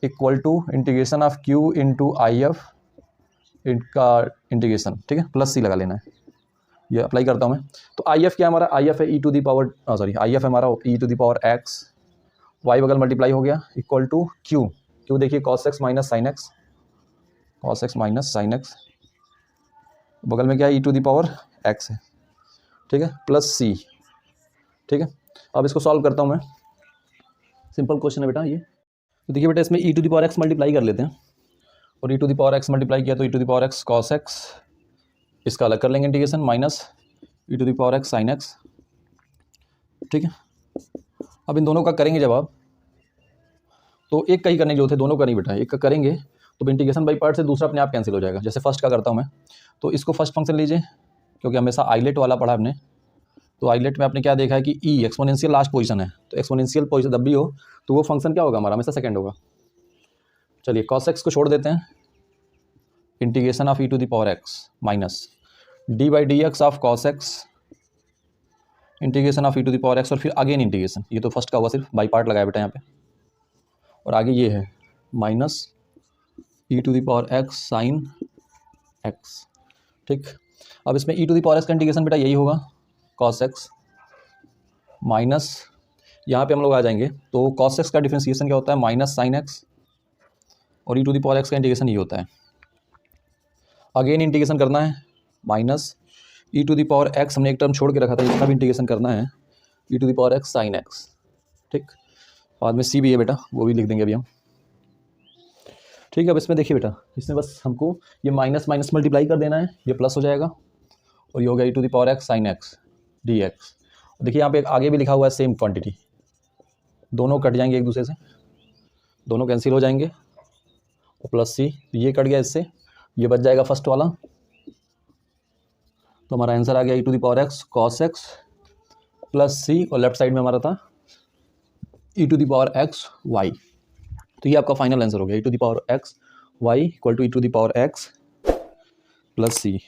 equal to integration of Q into I F का इंटीग्रेशन, ठीक है, प्लस सी लगा लेना है, ये अप्लाई करता हूँ मैं। तो आई एफ क्या हमारा, आई एफ है E to the power, sorry I F है हमारा E to the power X, Y बगल मल्टीप्लाई हो गया इक्वल टू क्यू, क्यू देखिए cos X minus sine X, cos X minus sine X, बगल में क्या है E to the power X है, ठीक है, प्लस सी, ठीक है। अब इसको सॉल्व करता हूँ मैं, सिंपल क्वेश्चन है बेटा ये। तो देखिए बेटा, इसमें ई to the power X multiply कर लेते हैं, और ई to the power X multiply किया तो E to the power X cos X, इसका अलग कर लेंगे integration, minus E to the power x sine x, ठीक है। अब इन दोनों का करेंगे जब आप, तो एक का ही करने जो थे, दोनों का नहीं बेटा, एक का करेंगे तो इंटीग्रेशन बाई पार्ट से दूसरा अपने आप कैंसिल हो जाएगा। जैसे फर्स्ट का करता हूँ मैं, तो इसको फर्स्ट फंक्शन लीजिए, क्योंकि हमेशा आइलेट वाला पढ़ा हमने, तो आइलेट में आपने क्या देखा है कि ई एक्सपोनेंशियल लास्ट पोजीशन है, तो एक्सपोनेंशियल पोजीशन जब भी हो तो वो फंक्शन क्या होगा हमारा, हमेशा सेकंड होगा। चलिए कॉस एक्स को छोड़ देते हैं, integration of e to the power x minus d by D x of cos x, integration of e to the power x, और फिर अगेन इंटीग्रेशन, ये तो फर्स्ट का हुआ, सिर्फ बाई पार्ट लगाया बेटा यहाँ पे, और आगे ये है minus E to the power x sine x, ठीक। अब इसमें ई टू द पावर एक्स का इंटीग्रेशन बेटा यही होगा, कॉस एक्स माइनस, यहाँ पे हम लोग आ जाएंगे तो कॉस एक्स का डिफरेंशिएशन क्या होता है, माइनस साइन एक्स, और ई टू द पावर एक्स का इंटीग्रेशन ये होता है, अगेन इंटीग्रेशन करना है, minus E to the power x, हमने एक टर्म छोड़ के रखा था, इसका भी इंटीग्रेशन करना है, E to the power x sine x, ठीक। बाद में सी भी है बेटा, वो भी लिख देंगे अभी हम, ठीक है। अब इसमें देखिए बेटा, इसमें बस हमको ये माइनस माइनस मल्टीप्लाई कर देना है, ये प्लस हो जाएगा, और ये हो गया E to the power x sine X D X. देखिए यहाँ पे आगे भी लिखा हुआ है सेम क्वांटिटी, दोनों कट जाएंगे एक दूसरे से, दोनों कैंसिल हो जाएंगे, और प्लस सी, ये कट गया इससे, ये बच जाएगा फर्स्ट वाला, तो हमारा आंसर आ गया E to the power X cos X plus C, और लेफ्ट साइड में हमारा था E to the power X Y. तो ये आपका फाइनल आंसर हो गया, E to the power X Y equal to E to the power X plus C.